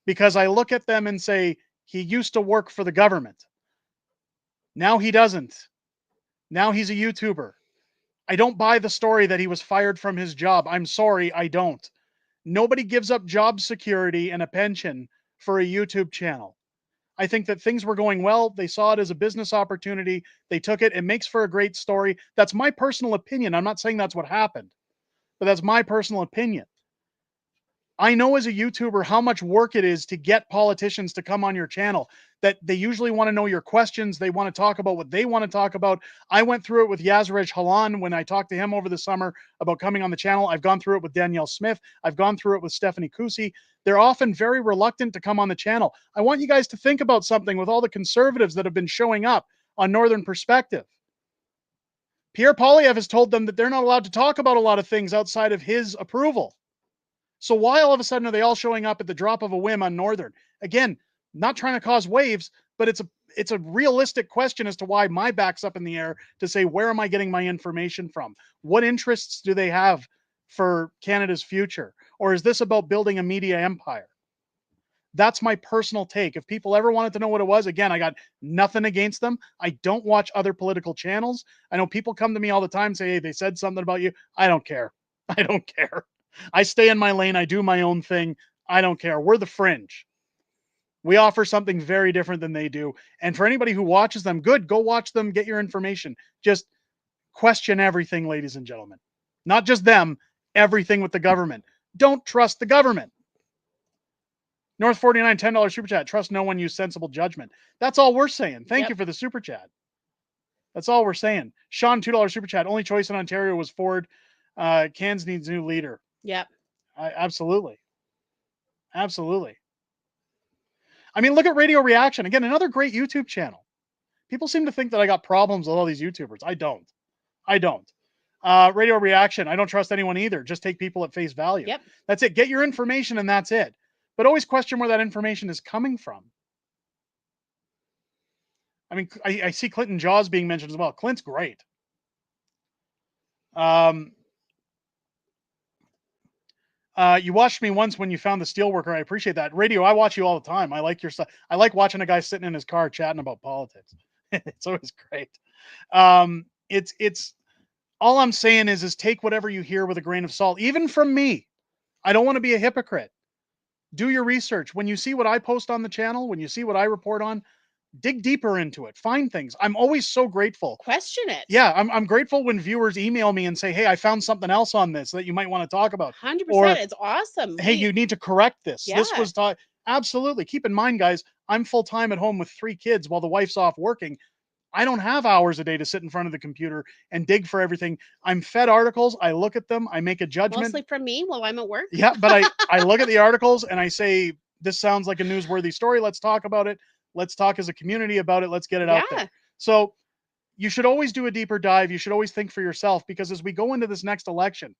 because I look at them and say, he used to work for the government. Now he doesn't. Now he's a YouTuber. I don't buy the story that he was fired from his job. I'm sorry, I don't. Nobody gives up job security and a pension for a YouTube channel. I think that things were going well. They saw it as a business opportunity. They took it. It makes for a great story. That's my personal opinion. I'm not saying that's what happened, but that's my personal opinion. I know as a YouTuber how much work it is to get politicians to come on your channel, that they usually want to know your questions. They want to talk about what they want to talk about. I went through it with Yaziraj Halan when I talked to him over the summer about coming on the channel. I've gone through it with Danielle Smith. I've gone through it with Stephanie Kusi. They're often very reluctant to come on the channel. I want you guys to think about something with all the conservatives that have been showing up on Northern Perspective. Pierre Poilievre has told them that they're not allowed to talk about a lot of things outside of his approval. So why all of a sudden are they all showing up at the drop of a whim on Northern? Again, not trying to cause waves, but it's a realistic question as to why my back's up in the air to say, where am I getting my information from? What interests do they have for Canada's future? Or is this about building a media empire? That's my personal take. If people ever wanted to know what it was, again, I got nothing against them. I don't watch other political channels. I know people come to me all the time and say, hey, they said something about you. I don't care. I don't care. I stay in my lane. I do my own thing. I don't care. We're the Fringe. We offer something very different than they do. And for anybody who watches them, good, go watch them, get your information. Just question everything, ladies and gentlemen. Not just them, everything with the government. Don't trust the government. North 49, $10 super chat. Trust no one, use sensible judgment. That's all we're saying. Thank you for the super chat. That's all we're saying. Sean, $2 super chat. Only choice in Ontario was Ford. Cairns needs new leader. Yep. Absolutely. Absolutely. I mean, look at Radio Reaction. Again, another great YouTube channel. People seem to think that I got problems with all these YouTubers. I don't. Radio Reaction. I don't trust anyone either. Just take people at face value. Yep. That's it. Get your information and that's it. But always question where that information is coming from. I mean, I see Clinton Jaws being mentioned as well. Clint's great. You watched me once when you found the steelworker. I appreciate that. Radio, I watch you all the time. I like your stuff. I like watching a guy sitting in his car chatting about politics. It's always great. It's all I'm saying is take whatever you hear with a grain of salt, even from me. I don't want to be a hypocrite. Do your research. When you see what I post on the channel, when you see what I report on, dig deeper into it. Find things. I'm always so grateful. Question it. Yeah, I'm grateful when viewers email me and say, hey, I found something else on this that you might want to talk about. 100%. Or, it's awesome. Hey, you need to correct this. Yeah. This was taught. Absolutely. Keep in mind, guys, I'm full-time at home with 3 kids while the wife's off working. I don't have hours a day to sit in front of the computer and dig for everything. I'm fed articles. I look at them. I make a judgment. Mostly from me while I'm at work. Yeah, but I look at the articles and I say, this sounds like a newsworthy story. Let's talk about it. Let's talk as a community about it. Let's get it out there. So you should always do a deeper dive. You should always think for yourself, because as we go into this next election,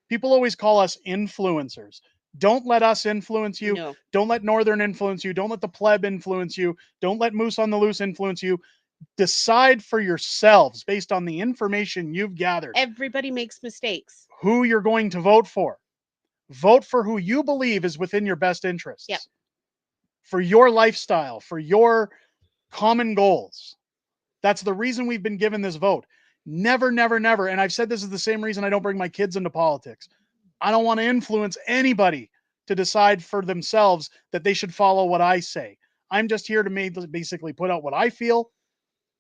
people always call us influencers. Don't let us influence you. No. Don't let Northern influence you. Don't let the pleb influence you. Don't let Moose on the Loose influence you. Decide for yourselves based on the information you've gathered. Everybody makes mistakes. Who you're going to vote for. Vote for who you believe is within your best interests. Yep. For your lifestyle, for your common goals. That's the reason we've been given this vote. Never, never, never. And I've said this is the same reason I don't bring my kids into politics. I don't want to influence anybody to decide for themselves that they should follow what I say. I'm just here to basically put out what I feel.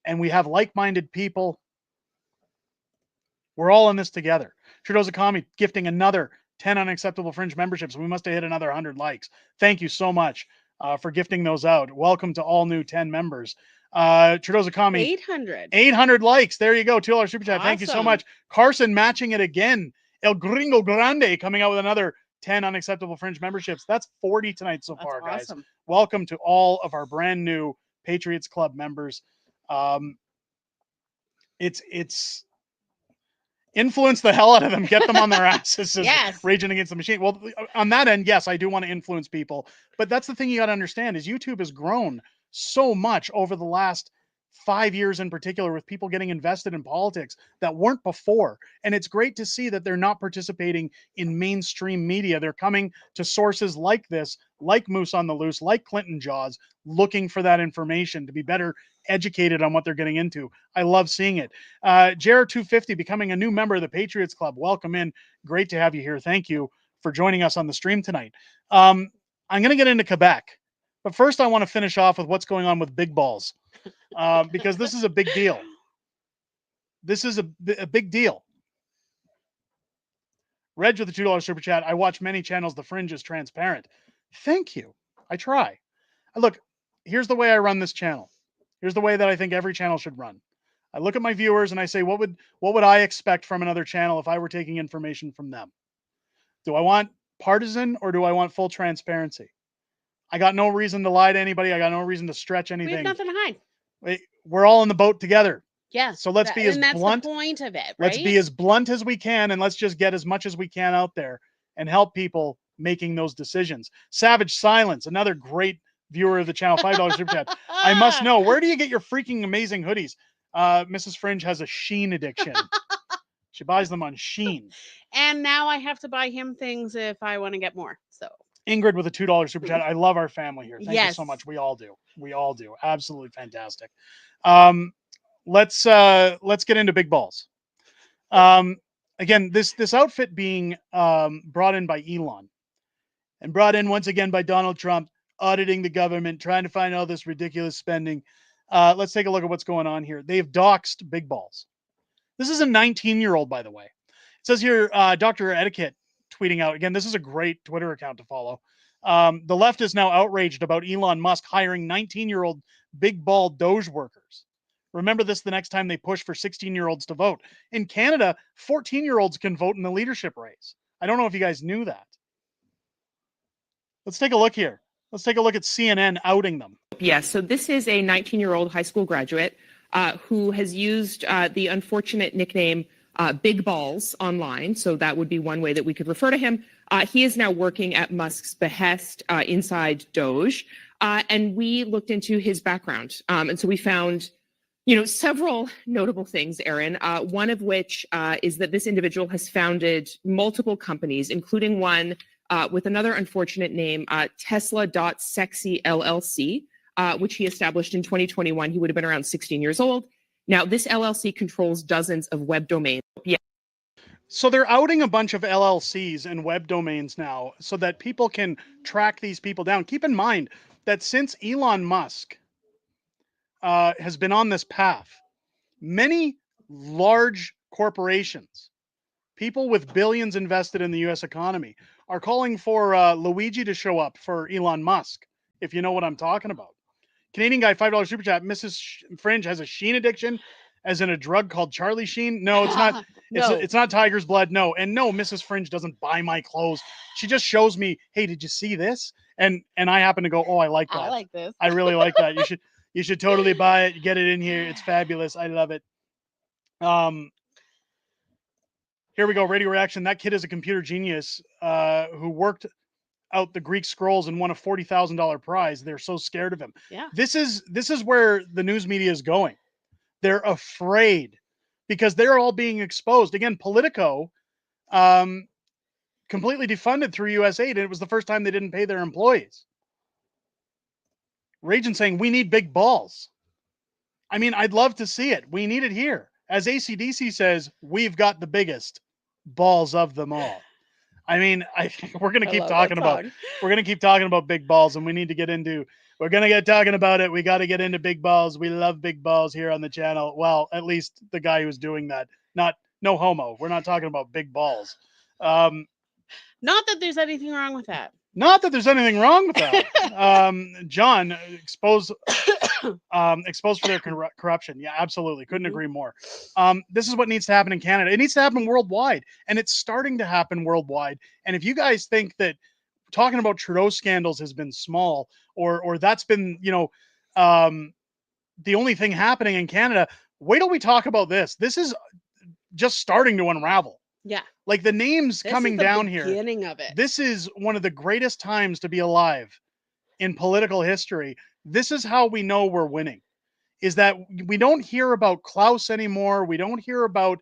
And we have like-minded people. We're all in this together. Trudeau's economy gifting another 10 unacceptable Fringe memberships. We must have hit another 100 likes. Thank you so much for gifting those out. Welcome to all new 10 members. Trudeau's economy. 800 likes. There you go. $2 super chat. Awesome. Thank you so much. Carson matching it again. El Gringo Grande coming out with another 10 unacceptable Fringe memberships. That's 40 tonight so far, guys. Awesome. Welcome to all of our brand new Patriots Club members. Influence the hell out of them, get them on their asses, says Yes. Raging Against the Machine. Well, on that end, yes, I do want to influence people, but that's the thing you got to understand is YouTube has grown so much over the last 5 years in particular, with people getting invested in politics that weren't before. And it's great to see that they're not participating in mainstream media. They're coming to sources like this, like Moose on the Loose, like Clinton Jaws, looking for that information to be better educated on what they're getting into. I love seeing it. JR250 becoming a new member of the Patriots Club. Welcome in. Great to have you here. Thank you for joining us on the stream tonight. I'm going to get into Quebec, but first I want to finish off with what's going on with big balls. Because this is a big deal. This is a big deal. Reg with the $2 super chat. I watch many channels. The Fringe is transparent. Thank you. I try. Look, here's the way I run this channel. Here's the way that I think every channel should run. I look at my viewers and I say, what would I expect from another channel if I were taking information from them? Do I want partisan or do I want full transparency? I got no reason to lie to anybody. I got no reason to stretch anything. We have nothing to hide. We're all in the boat together. Yes. So let's be as blunt. That's the point of it, right? Let's be as blunt as we can, and let's just get as much as we can out there and help people making those decisions. Savage Silence, another great viewer of the channel, $5 super chat. I must know, where do you get your freaking amazing hoodies? Mrs. Fringe has a Sheen addiction. She buys them on Sheen. And now I have to buy him things if I want to get more. So Ingrid with a $2 super chat. I love our family here. Thank you Yes. so much. We all do. We all do. Absolutely fantastic. Let's get into big balls. Again, this outfit being brought in by Elon and brought in once again by Donald Trump, auditing the government, trying to find all this ridiculous spending. Let's take a look at what's going on here. They've doxed big balls. This is a 19-year-old, by the way. It says here, Dr. Etiquette tweeting out. Again, this is a great Twitter account to follow. The left is now outraged about Elon Musk hiring 19-year-old big ball Doge workers. Remember this the next time they push for 16-year-olds to vote. In Canada, 14-year-olds can vote in the leadership race. I don't know if you guys knew that. Let's take a look here. Let's take a look at CNN outing them. Yes, so this is a 19-year-old high school graduate who has used the unfortunate nickname Big Balls online. So that would be one way that we could refer to him. He is now working at Musk's behest inside Doge. And we looked into his background. And so we found, several notable things, Aaron, one of which is that this individual has founded multiple companies, including one with another unfortunate name, Tesla.Sexy LLC, which he established in 2021. He would have been around 16 years old. Now, this LLC controls dozens of web domains. Yeah. So they're outing a bunch of LLCs and web domains now so that people can track these people down. Keep in mind that since Elon Musk has been on this path, many large corporations, people with billions invested in the U.S. economy, are calling for Luigi to show up for Elon Musk, if you know what I'm talking about. Canadian guy, $5 super chat. Mrs. Fringe has a Sheen addiction, as in a drug called Charlie Sheen. No, it's not. It's not Tiger's Blood. No, and no, Mrs. Fringe doesn't buy my clothes. She just shows me, hey, did you see this? And I happen to go, oh, I like that. I like this. I really like that. You should totally buy it. Get it in here. It's fabulous. I love it. Here we go. Radio reaction. That kid is a computer genius who worked out the Greek scrolls and won a $40,000 prize. They're so scared of him. Yeah. This is where the news media is going. They're afraid because they're all being exposed. Again, Politico completely defunded through US aid, and it was the first time they didn't pay their employees. Ragin saying, we need big balls. I mean, I'd love to see it. We need it here. As AC/DC says, we've got the biggest balls of them all. I mean, we're going to keep talking about big balls, and we need to get into, we're going to get talking about it. We got to get into big balls. We love big balls here on the channel. Well, at least the guy who's doing that, no homo. We're not talking about big balls. Not that there's anything wrong with that. Not that there's anything wrong with that. John, exposed for their corruption. Yeah, absolutely. Couldn't agree more. This is what needs to happen in Canada. It needs to happen worldwide, and it's starting to happen worldwide. And if you guys think that talking about Trudeau scandals has been small, or that's been, the only thing happening in Canada, wait till we talk about this. just starting to unravel. Yeah. Like the names This coming is the down here. beginning of it. This is one of the greatest times to be alive in political history. This is how we know we're winning. Is that we don't hear about Klaus anymore. We don't hear about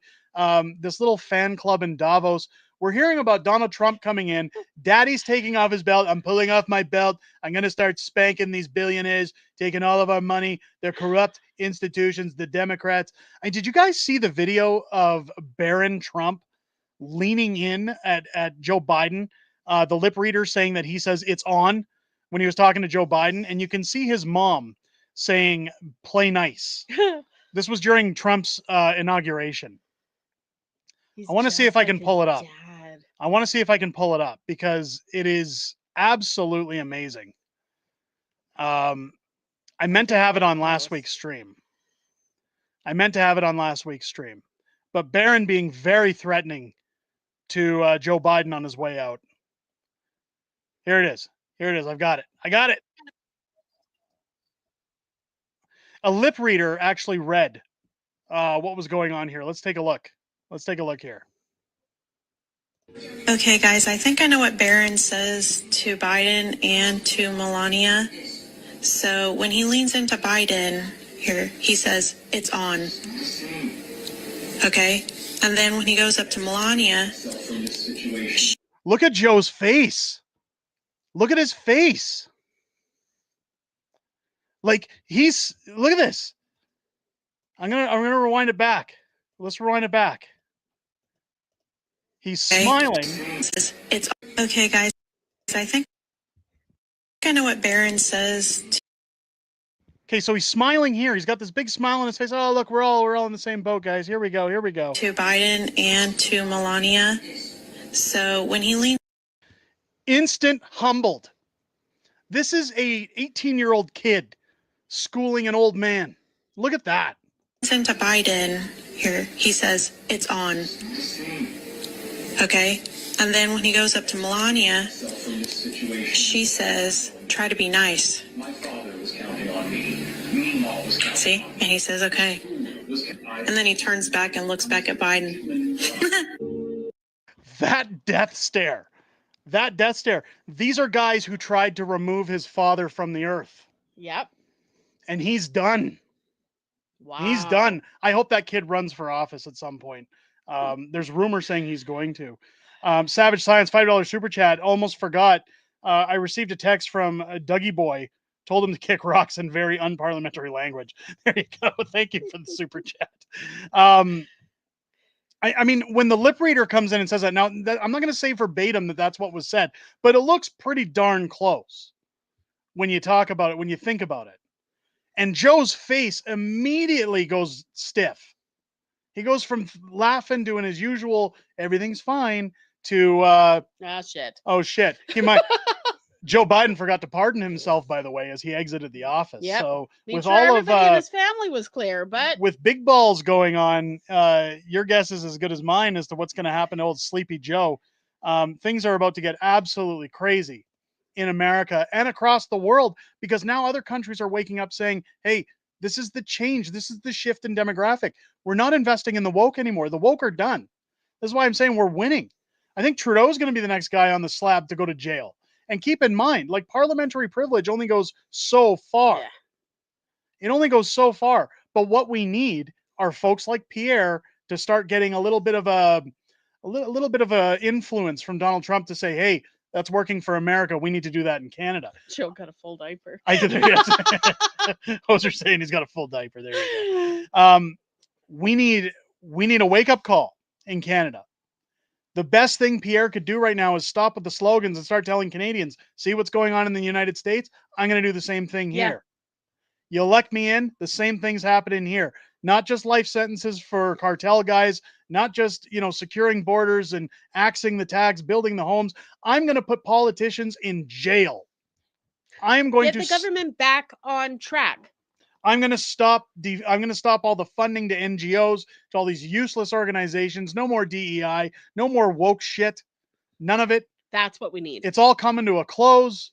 this little fan club in Davos. We're hearing about Donald Trump coming in. Daddy's taking off his belt. I'm pulling off my belt. I'm going to start spanking these billionaires, taking all of our money. They're corrupt institutions, the Democrats. And did you guys see the video of Baron Trump leaning in at Joe Biden? The lip reader saying that he says it's on when he was talking to Joe Biden. And you can see his mom saying, play nice. This was during Trump's inauguration. I want to see if I can pull it up. I want to see if I can pull it up because it is absolutely amazing. I meant to have it on last week's stream. But Barron being very threatening to Joe Biden on his way out. Here it is. I've got it. A lip reader actually read what was going on here. Let's take a look. Here. Okay, guys, I think I know what Barron says to Biden and to Melania. So when he leans into Biden here, he says, it's on. Okay? And then when he goes up to Melania... Look at Joe's face. Look at his face. Like, look at this. I'm gonna rewind it back. Let's rewind it back. He's smiling. It's okay, guys. I think I know what Barron says. Okay, so he's smiling here. He's got this big smile on his face. Oh, look, we're all in the same boat, guys. Here we go. To Biden and to Melania. So when he leans, instant humbled. This is a 18-year-old kid schooling an old man. Look at that. Into Biden here, he says it's on. Okay, and then when he goes up to Melania, she says, try to be nice. See? And he says, okay. And then he turns back and looks back at Biden. That death stare. These are guys who tried to remove his father from the earth. Yep. And he's done. Wow. He's done. I hope that kid runs for office at some point. There's rumors saying he's going to. Savage Science, $5 super chat. Almost forgot. I received a text from Dougie Boy. Told him to kick rocks in very unparliamentary language. There you go. Thank you for the super chat. I mean, when the lip reader comes in and says that, now I'm not going to say verbatim that that's what was said, but it looks pretty darn close when you talk about it, when you think about it. And Joe's face immediately goes stiff. He goes from laughing, doing his usual, everything's fine, to shit. Oh shit. He might. Joe Biden forgot to pardon himself, by the way, as he exited the office. Yep. So with all of his family was clear, but with big balls going on, your guess is as good as mine as to what's going to happen to old Sleepy Joe. Things are about to get absolutely crazy in America and across the world, because now other countries are waking up saying, hey, this is the change. This is the shift in demographic. We're not investing in the woke anymore. The woke are done. This is why I'm saying we're winning. I think Trudeau is going to be the next guy on the slab to go to jail. And keep in mind, like, parliamentary privilege only goes so far. Yeah. It only goes so far. But what we need are folks like Pierre to start getting a little bit of a influence from Donald Trump to say, hey, that's working for America. We need to do that in Canada. Joe got a full diaper. I did. Yes. Hoser saying he's got a full diaper. There you go. We need a wake-up call in Canada. The best thing Pierre could do right now is stop with the slogans and start telling Canadians, see what's going on in the United States? I'm going to do the same thing here. You elect me in, the same thing's happening here. Not just life sentences for cartel guys, not just, securing borders and axing the tax, building the homes. I'm going to put politicians in jail. I'm going to get the government back on track. I'm going to stop all the funding to NGOs, to all these useless organizations. No more DEI, no more woke shit. None of it. That's what we need. It's all coming to a close.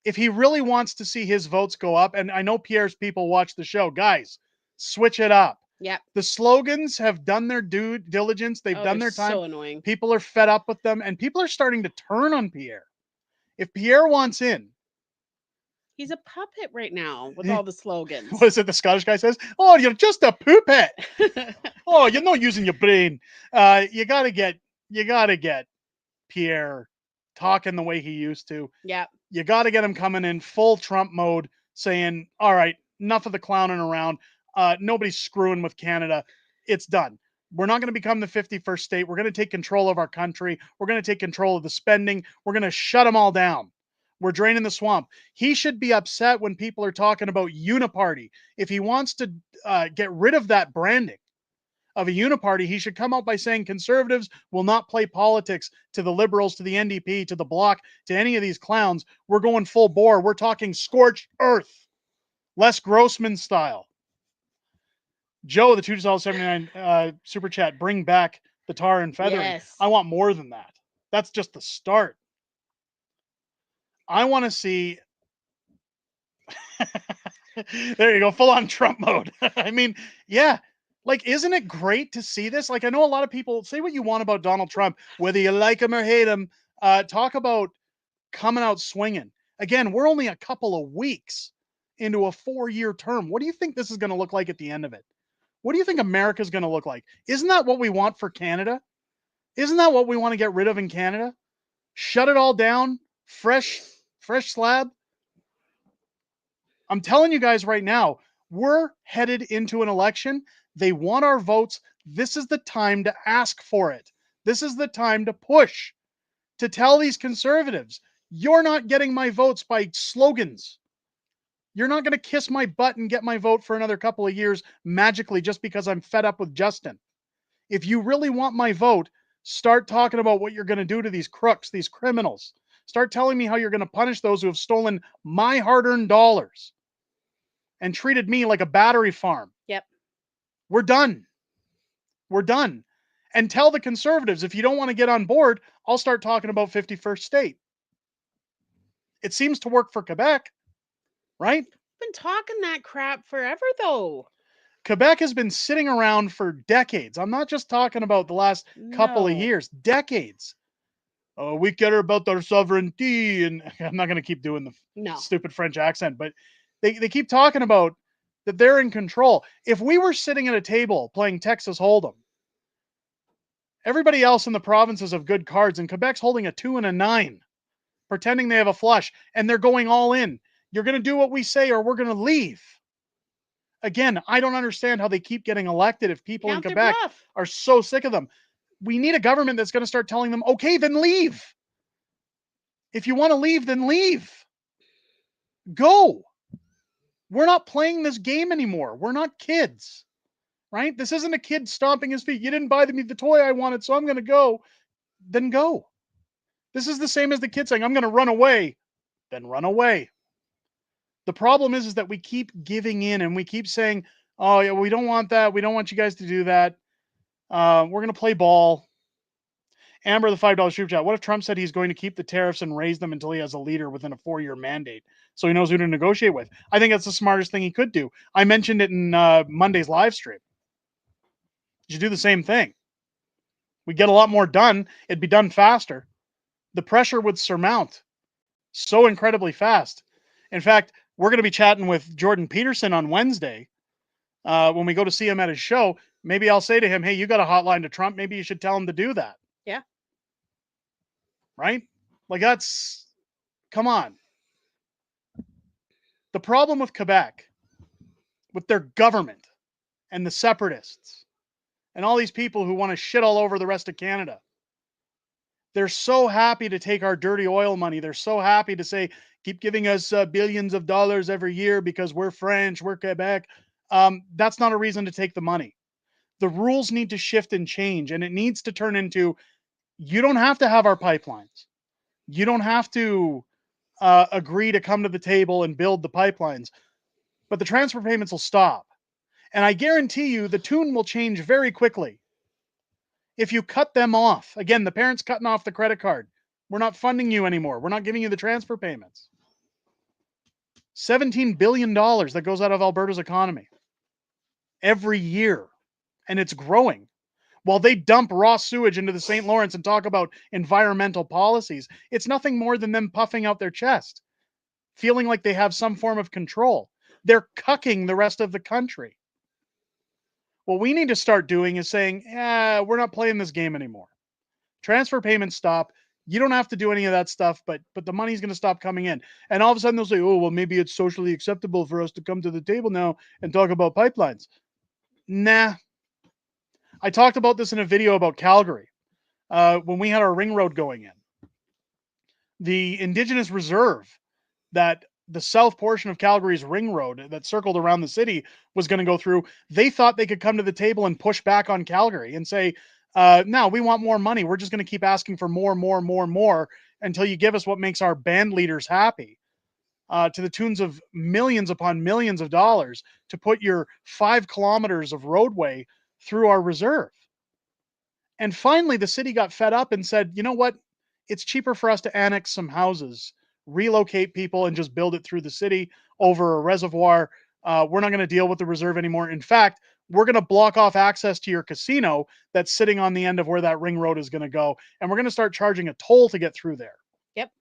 If he really wants to see his votes go up, and I know Pierre's people watch the show, guys, switch it up. Yep. The slogans have done their due diligence. They've done their time. So annoying. People are fed up with them, and people are starting to turn on Pierre. If Pierre wants in, he's a puppet right now with all the slogans. What is it? The Scottish guy says, "Oh, you're just a puppet. Oh, you're not using your brain." You gotta get Pierre talking the way he used to. Yeah. You gotta get him coming in full Trump mode, saying, "All right, enough of the clowning around. Nobody's screwing with Canada. It's done. We're not going to become the 51st state. We're going to take control of our country. We're going to take control of the spending. We're going to shut them all down. We're draining the swamp." He should be upset when people are talking about uniparty. If he wants to get rid of that branding of a uniparty, he should come out by saying conservatives will not play politics to the liberals, to the NDP, to the Bloc, to any of these clowns. We're going full bore. We're talking scorched earth. Les Grossman style. Joe, the $2.79 super chat, bring back the tar and feathering. Yes. I want more than that. That's just the start. I want to see. There you go, full on Trump mode. I mean, yeah. Like, isn't it great to see this? Like, I know a lot of people say what you want about Donald Trump, whether you like him or hate him. Talk about coming out swinging. Again, we're only a couple of weeks into a 4-year term. What do you think this is going to look like at the end of it? What do you think America's going to look like? Isn't that what we want for Canada? Isn't that what we want to get rid of in Canada? Shut it all down. Fresh slab. I'm telling you guys right now, we're headed into an election. They want our votes. This is the time to ask for it. This is the time to push, to tell these conservatives, you're not getting my votes by slogans. You're not going to kiss my butt and get my vote for another couple of years magically just because I'm fed up with Justin. If you really want my vote, start talking about what you're going to do to these crooks, these criminals. Start telling me how you're going to punish those who have stolen my hard-earned dollars and treated me like a battery farm. Yep. We're done. We're done. And tell the conservatives, if you don't want to get on board, I'll start talking about 51st state. It seems to work for Quebec, right? Been talking that crap forever, though. Quebec has been sitting around for decades. I'm not just talking about the last couple of years, decades. Oh, we care about our sovereignty. And I'm not going to keep doing the stupid French accent, but they keep talking about that they're in control. If we were sitting at a table playing Texas Hold'em, everybody else in the provinces have good cards, and Quebec's holding a 2 and a 9, pretending they have a flush, and they're going all in. You're going to do what we say or we're going to leave. Again, I don't understand how they keep getting elected if people in Quebec are so sick of them. We need a government that's going to start telling them, okay, then leave. If you want to leave, then leave. Go. We're not playing this game anymore. We're not kids, right? This isn't a kid stomping his feet. You didn't buy me the toy I wanted, so I'm going to go. Then go. This is the same as the kid saying, I'm going to run away. Then run away. The problem is that we keep giving in and we keep saying, oh, yeah, we don't want that. We don't want you guys to do that. We're going to play ball. Amber, the $5 super chat. What if Trump said he's going to keep the tariffs and raise them until he has a leader within a 4-year mandate so he knows who to negotiate with? I think that's the smartest thing he could do. I mentioned it in Monday's live stream. You should do the same thing. We get a lot more done. It'd be done faster. The pressure would surmount so incredibly fast. In fact, we're going to be chatting with Jordan Peterson on Wednesday when we go to see him at his show. Maybe I'll say to him, hey, you got a hotline to Trump. Maybe you should tell him to do that. Yeah. Right? Like come on. The problem with Quebec, with their government and the separatists and all these people who want to shit all over the rest of Canada, they're so happy to take our dirty oil money. They're so happy to say, keep giving us billions of dollars every year because we're French, we're Quebec. That's not a reason to take the money. The rules need to shift and change, and it needs to turn into, you don't have to have our pipelines. You don't have to agree to come to the table and build the pipelines, but the transfer payments will stop. And I guarantee you the tune will change very quickly. If you cut them off, again, the parents cutting off the credit card, we're not funding you anymore. We're not giving you the transfer payments. $17 billion that goes out of Alberta's economy. every year, and it's growing. While they dump raw sewage into the St. Lawrence and talk about environmental policies, it's nothing more than them puffing out their chest, feeling like they have some form of control. They're cucking the rest of the country. What we need to start doing is saying, we're not playing this game anymore. Transfer payments stop. You don't have to do any of that stuff, but the money's going to stop coming in. And all of a sudden they'll say, oh, well, maybe it's socially acceptable for us to come to the table now and talk about pipelines. Nah. I talked about this in a video about Calgary when we had our ring road going in. The Indigenous Reserve that the south portion of Calgary's ring road that circled around the city was going to go through, they thought they could come to the table and push back on Calgary and say, no, we want more money. We're just going to keep asking for more until you give us what makes our band leaders happy, to the tunes of millions upon millions of dollars to put your 5 kilometers of roadway through our reserve. And finally, the city got fed up and said, you know what? It's cheaper for us to annex some houses, relocate people, and just build it through the city over a reservoir. We're not going to deal with the reserve anymore. In fact, we're going to block off access to your casino that's sitting on the end of where that ring road is going to go. And we're going to start charging a toll to get through there. Yep.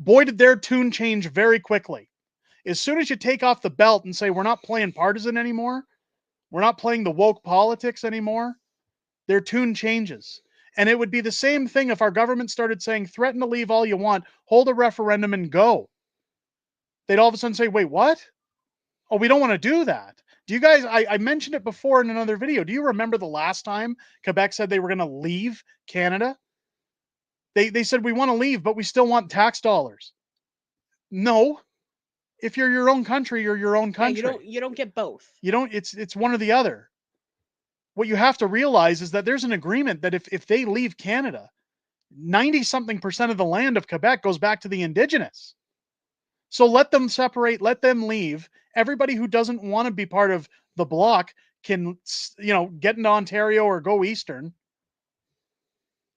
Boy, did their tune change very quickly. As soon as you take off the belt and say, we're not playing partisan anymore, we're not playing the woke politics anymore, their tune changes. And it would be the same thing if our government started saying, threaten to leave all you want, hold a referendum and go. They'd all of a sudden say, wait, what? Oh, we don't want to do that. Do you guys, I mentioned it before in another video. Do you remember the last time Quebec said they were going to leave Canada? They said, we want to leave, but we still want tax dollars. No. If you're your own country, you're your own country. Yeah, you don't get both. You don't, it's one or the other. What you have to realize is that there's an agreement that if they leave Canada, 90-something% of the land of Quebec goes back to the Indigenous. So let them separate, let them leave. Everybody who doesn't want to be part of the bloc can, get into Ontario or go eastern,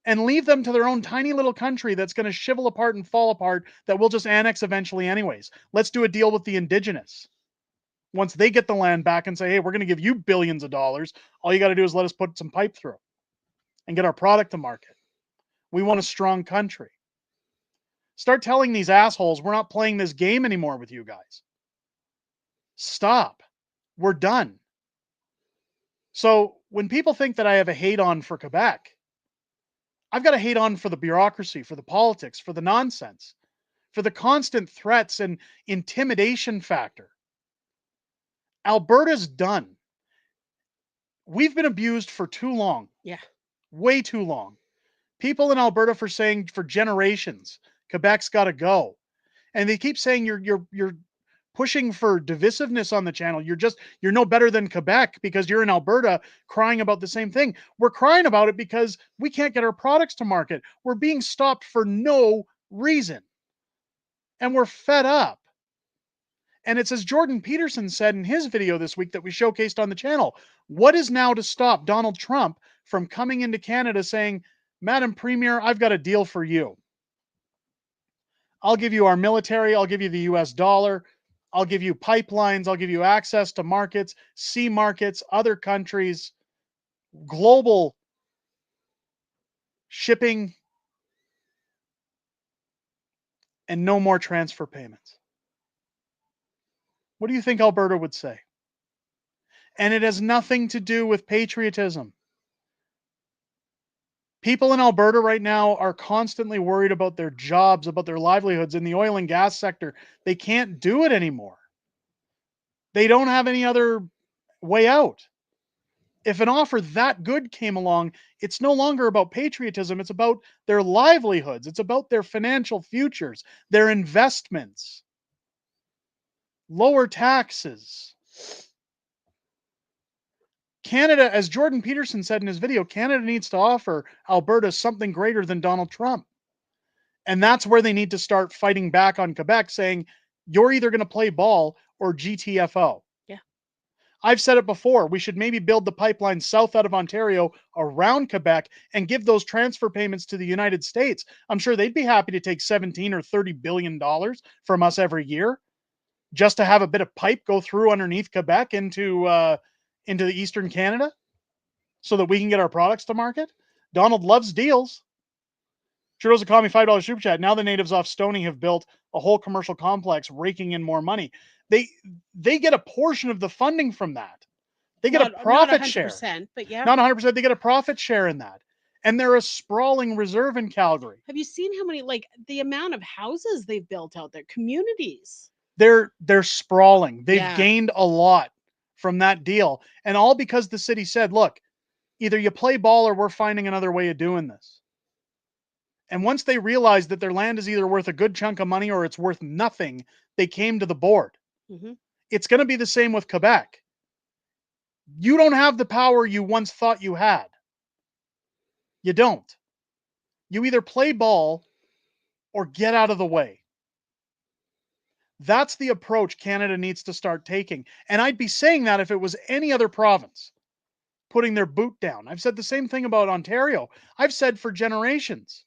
and leave them to their own tiny little country that's going to shrivel apart and fall apart that we'll just annex eventually anyways. Let's do a deal with the Indigenous. Once they get the land back and say, hey, we're going to give you billions of dollars, all you got to do is let us put some pipe through and get our product to market. We want a strong country. Start telling these assholes we're not playing this game anymore with you guys. Stop. We're done. So when people think that I have a hate on for Quebec, I've got a hate on for the bureaucracy, for the politics, for the nonsense, for the constant threats and intimidation factor. Alberta's done. We've been abused for too long. Yeah. Way too long. People in Alberta for saying for generations, Quebec's got to go. And they keep saying you're pushing for divisiveness on the channel. You're no better than Quebec because you're in Alberta crying about the same thing. We're crying about it because we can't get our products to market. We're being stopped for no reason. And we're fed up. And it's as Jordan Peterson said in his video this week that we showcased on the channel. What is now to stop Donald Trump from coming into Canada saying, Madam Premier, I've got a deal for you. I'll give you our military. I'll give you the US dollar. I'll give you pipelines. I'll give you access to markets, sea markets, other countries, global shipping, and no more transfer payments. What do you think Alberta would say? And it has nothing to do with patriotism. People in Alberta right now are constantly worried about their jobs, about their livelihoods in the oil and gas sector. They can't do it anymore. They don't have any other way out. If an offer that good came along, it's no longer about patriotism. It's about their livelihoods. It's about their financial futures, their investments. Lower taxes. Canada, as Jordan Peterson said in his video, Canada needs to offer Alberta something greater than Donald Trump. And that's where they need to start fighting back on Quebec, saying, you're either going to play ball or GTFO. Yeah. I've said it before. We should maybe build the pipeline south out of Ontario around Quebec and give those transfer payments to the United States. I'm sure they'd be happy to take $17 or $30 billion from us every year, just to have a bit of pipe go through underneath Quebec into into the Eastern Canada so that we can get our products to market. Donald loves deals. Trudeau's economy, $5 super chat. Now the natives off Stony have built a whole commercial complex, raking in more money. They get a portion of the funding from that. They get a profit not share. 100%, but yeah. Not 100%. They get a profit share in that. And they're a sprawling reserve in Calgary. Have you seen how many, like, the amount of houses they've built out there, communities? They're sprawling. They've Yeah. gained a lot from that deal. And all because the city said, look, either you play ball or we're finding another way of doing this. And once they realized that their land is either worth a good chunk of money or it's worth nothing, they came to the board. Mm-hmm. It's going to be the same with Quebec. You don't have the power you once thought you had. You don't. You either play ball or get out of the way. That's the approach Canada needs to start taking. And I'd be saying that if it was any other province putting their boot down. I've said the same thing about Ontario. I've said for generations.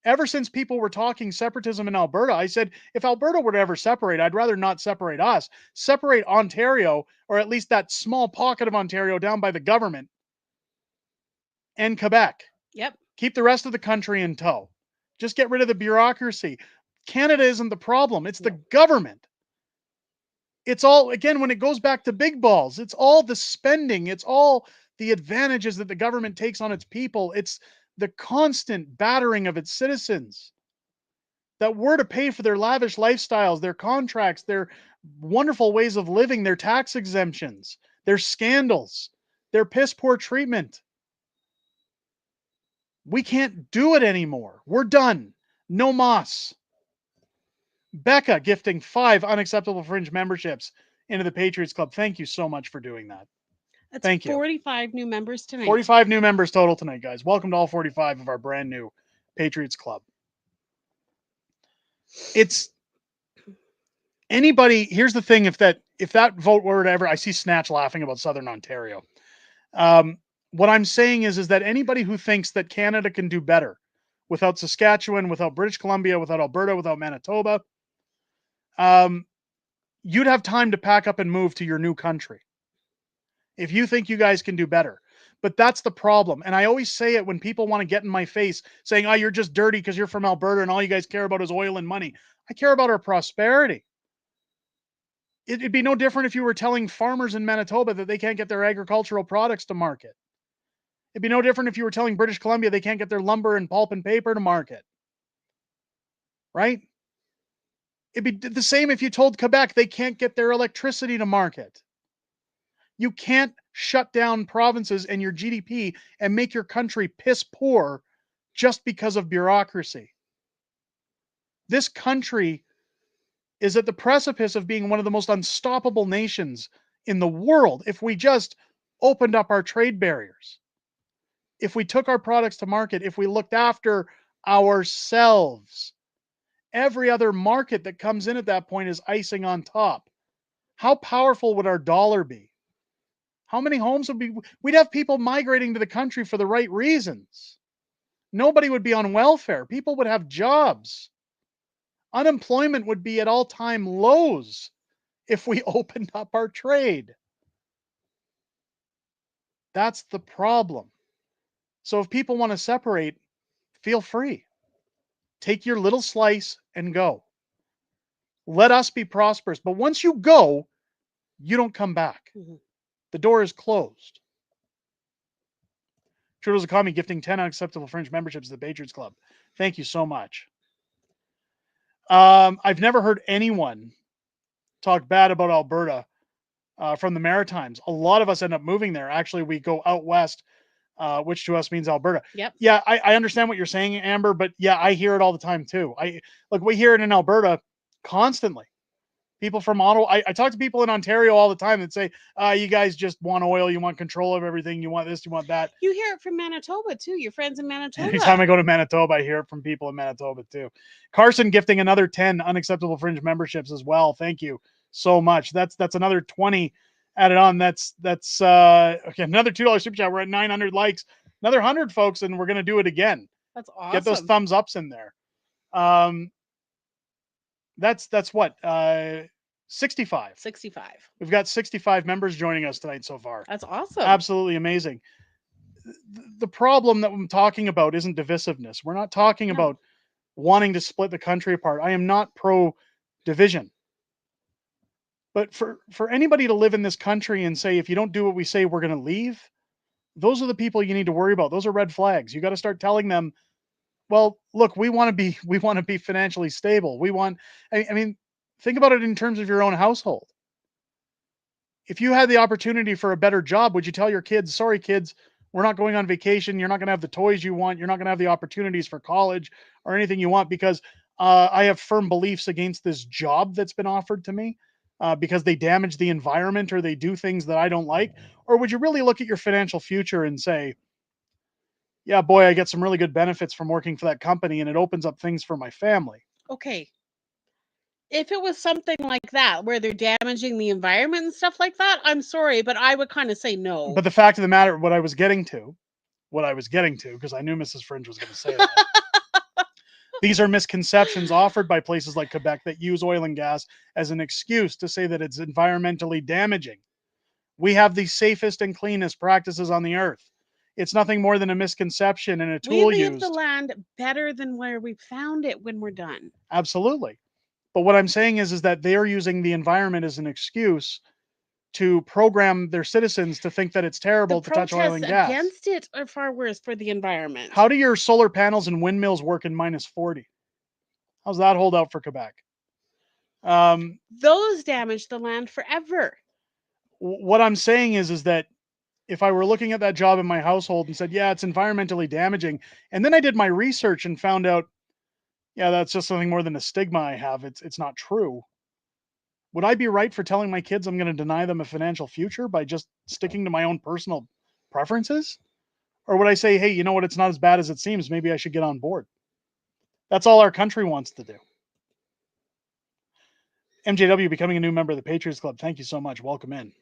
Ever since people were talking separatism in Alberta, I said, if Alberta were to ever separate, I'd rather not separate us. Separate Ontario, or at least that small pocket of Ontario down by the government, and Quebec. Yep. Keep the rest of the country in tow. Just get rid of the bureaucracy. Canada isn't the problem. It's the government. It's all, again, when it goes back to big balls, it's all the spending. It's all the advantages that the government takes on its people. It's the constant battering of its citizens that were to pay for their lavish lifestyles, their contracts, their wonderful ways of living, their tax exemptions, their scandals, their piss poor treatment. We can't do it anymore. We're done. No mas. Becca gifting 5 unacceptable Fringe memberships into the Patriots Club. Thank you so much for doing that. That's Thank you. 45 new members tonight. 45 new members total tonight, guys. Welcome to all 45 of our brand new Patriots Club. It's anybody. Here's the thing: if that vote were to ever, I see Snatch laughing about Southern Ontario. What I'm saying is that anybody who thinks that Canada can do better without Saskatchewan, without British Columbia, without Alberta, without Manitoba, you'd have time to pack up and move to your new country. If you think you guys can do better. But that's the problem. And I always say it when people want to get in my face saying, oh, you're just dirty because you're from Alberta and all you guys care about is oil and money. I care about our prosperity. It'd be no different if you were telling farmers in Manitoba that they can't get their agricultural products to market. It'd be no different if you were telling British Columbia they can't get their lumber and pulp and paper to market. Right? It'd be the same if you told Quebec they can't get their electricity to market. You can't shut down provinces and your GDP and make your country piss poor just because of bureaucracy. This country is at the precipice of being one of the most unstoppable nations in the world if we just opened up our trade barriers. If we took our products to market, if we looked after ourselves. Every other market that comes in at that point is icing on top. How powerful would our dollar be? How many homes would be? We'd have people migrating to the country for the right reasons. Nobody would be on welfare. People would have jobs. Unemployment would be at all-time lows if we opened up our trade. That's the problem. So if people want to separate, feel free. Take your little slice and go. Let us be prosperous. But once you go, you don't come back. Mm-hmm. The door is closed. Trudeau's economy gifting 10 unacceptable Fringe memberships to the Patriots Club. Thank you so much. I've never heard anyone talk bad about Alberta from the Maritimes. A lot of us end up moving there. Actually, we go out west, which to us means Alberta. Yep. Yeah, I understand what you're saying, Amber, but yeah, I hear it all the time too. We hear it in Alberta constantly. People from Ottawa, I talk to people in Ontario all the time that say, you guys just want oil, you want control of everything, you want this, you want that. You hear it from Manitoba too, your friends in Manitoba. Anytime I go to Manitoba, I hear it from people in Manitoba too. Carson gifting another 10 unacceptable Fringe memberships as well. Thank you so much. That's another 20 added on. That's okay, another $2 super chat. We're at 900 likes. Another 100 folks, and we're going to do it again. That's awesome. Get those thumbs ups in there. That's what 65. 65. We've got 65 members joining us tonight so far. That's awesome. Absolutely amazing. The problem that I'm talking about isn't divisiveness. We're not talking about wanting to split the country apart. I am not pro division. But for anybody to live in this country and say, if you don't do what we say, we're going to leave, those are the people you need to worry about. Those are red flags. You got to start telling them, well, look, we want to be financially stable. I mean, think about it in terms of your own household. If you had the opportunity for a better job, would you tell your kids, sorry, kids, we're not going on vacation. You're not going to have the toys you want. You're not going to have the opportunities for college or anything you want because I have firm beliefs against this job that's been offered to me because they damage the environment or they do things that I don't like? Or would you really look at your financial future and say, yeah, boy, I get some really good benefits from working for that company and it opens up things for my family? Okay. If it was something like that, where they're damaging the environment and stuff like that, I'm sorry, but I would kind of say no. But the fact of the matter, what I was getting to, because I knew Mrs. Fringe was going to say that. These are misconceptions offered by places like Quebec that use oil and gas as an excuse to say that it's environmentally damaging. We have the safest and cleanest practices on the earth. It's nothing more than a misconception and a tool we leave used. the land better than where we found it when we're done. Absolutely. But what I'm saying is that they're using the environment as an excuse to program their citizens to think that it's terrible to touch oil and gas. Against it are far worse for the environment. How do your solar panels and windmills work in -40? How's that hold out for Quebec? Those damage the land forever. What I'm saying is that if I were looking at that job in my household and said, yeah, it's environmentally damaging, and then I did my research and found out, yeah, that's just something more than a stigma I have. It's not true. Would I be right for telling my kids I'm going to deny them a financial future by just sticking to my own personal preferences? Or would I say, hey, you know what? It's not as bad as it seems. Maybe I should get on board. That's all our country wants to do. MJW becoming a new member of the Patriots Club. Thank you so much. Welcome in.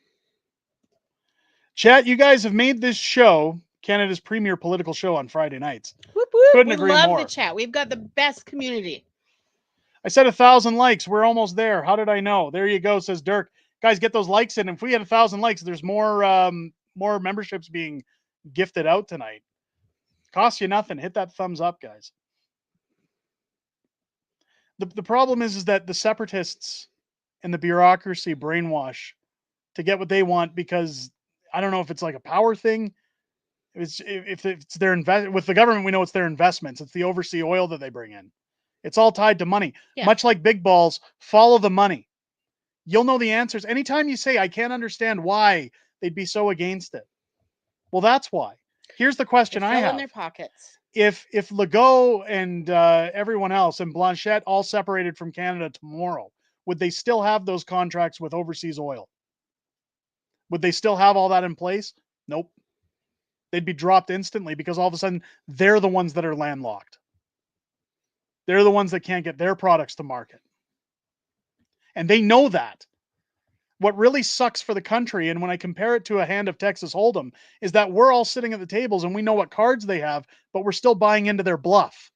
Chat, you guys have made this show Canada's premier political show on Friday nights. Whoop, whoop. Couldn't we agree love more. the chat. We've got the best community. I said 1,000 likes. We're almost there. How did I know? There you go, says Dirk. Guys, get those likes in. If we had 1,000 likes, there's more memberships being gifted out tonight. Costs you nothing. Hit that thumbs up, guys. The problem is that the separatists and the bureaucracy brainwash to get what they want because I don't know if it's like a power thing. If it's their with the government, we know it's their investments. It's the overseas oil that they bring in. It's all tied to money. Yeah. Much like big balls, follow the money. You'll know the answers. Anytime you say, I can't understand why they'd be so against it. Well, that's why. Here's the question I have. In their pockets. If Legault and everyone else and Blanchette all separated from Canada tomorrow, would they still have those contracts with overseas oil? Would they still have all that in place? Nope. They'd be dropped instantly because all of a sudden they're the ones that are landlocked. They're the ones that can't get their products to market. And they know that. What really sucks for the country, and when I compare it to a hand of Texas Hold'em, is that we're all sitting at the tables and we know what cards they have, but we're still buying into their bluff.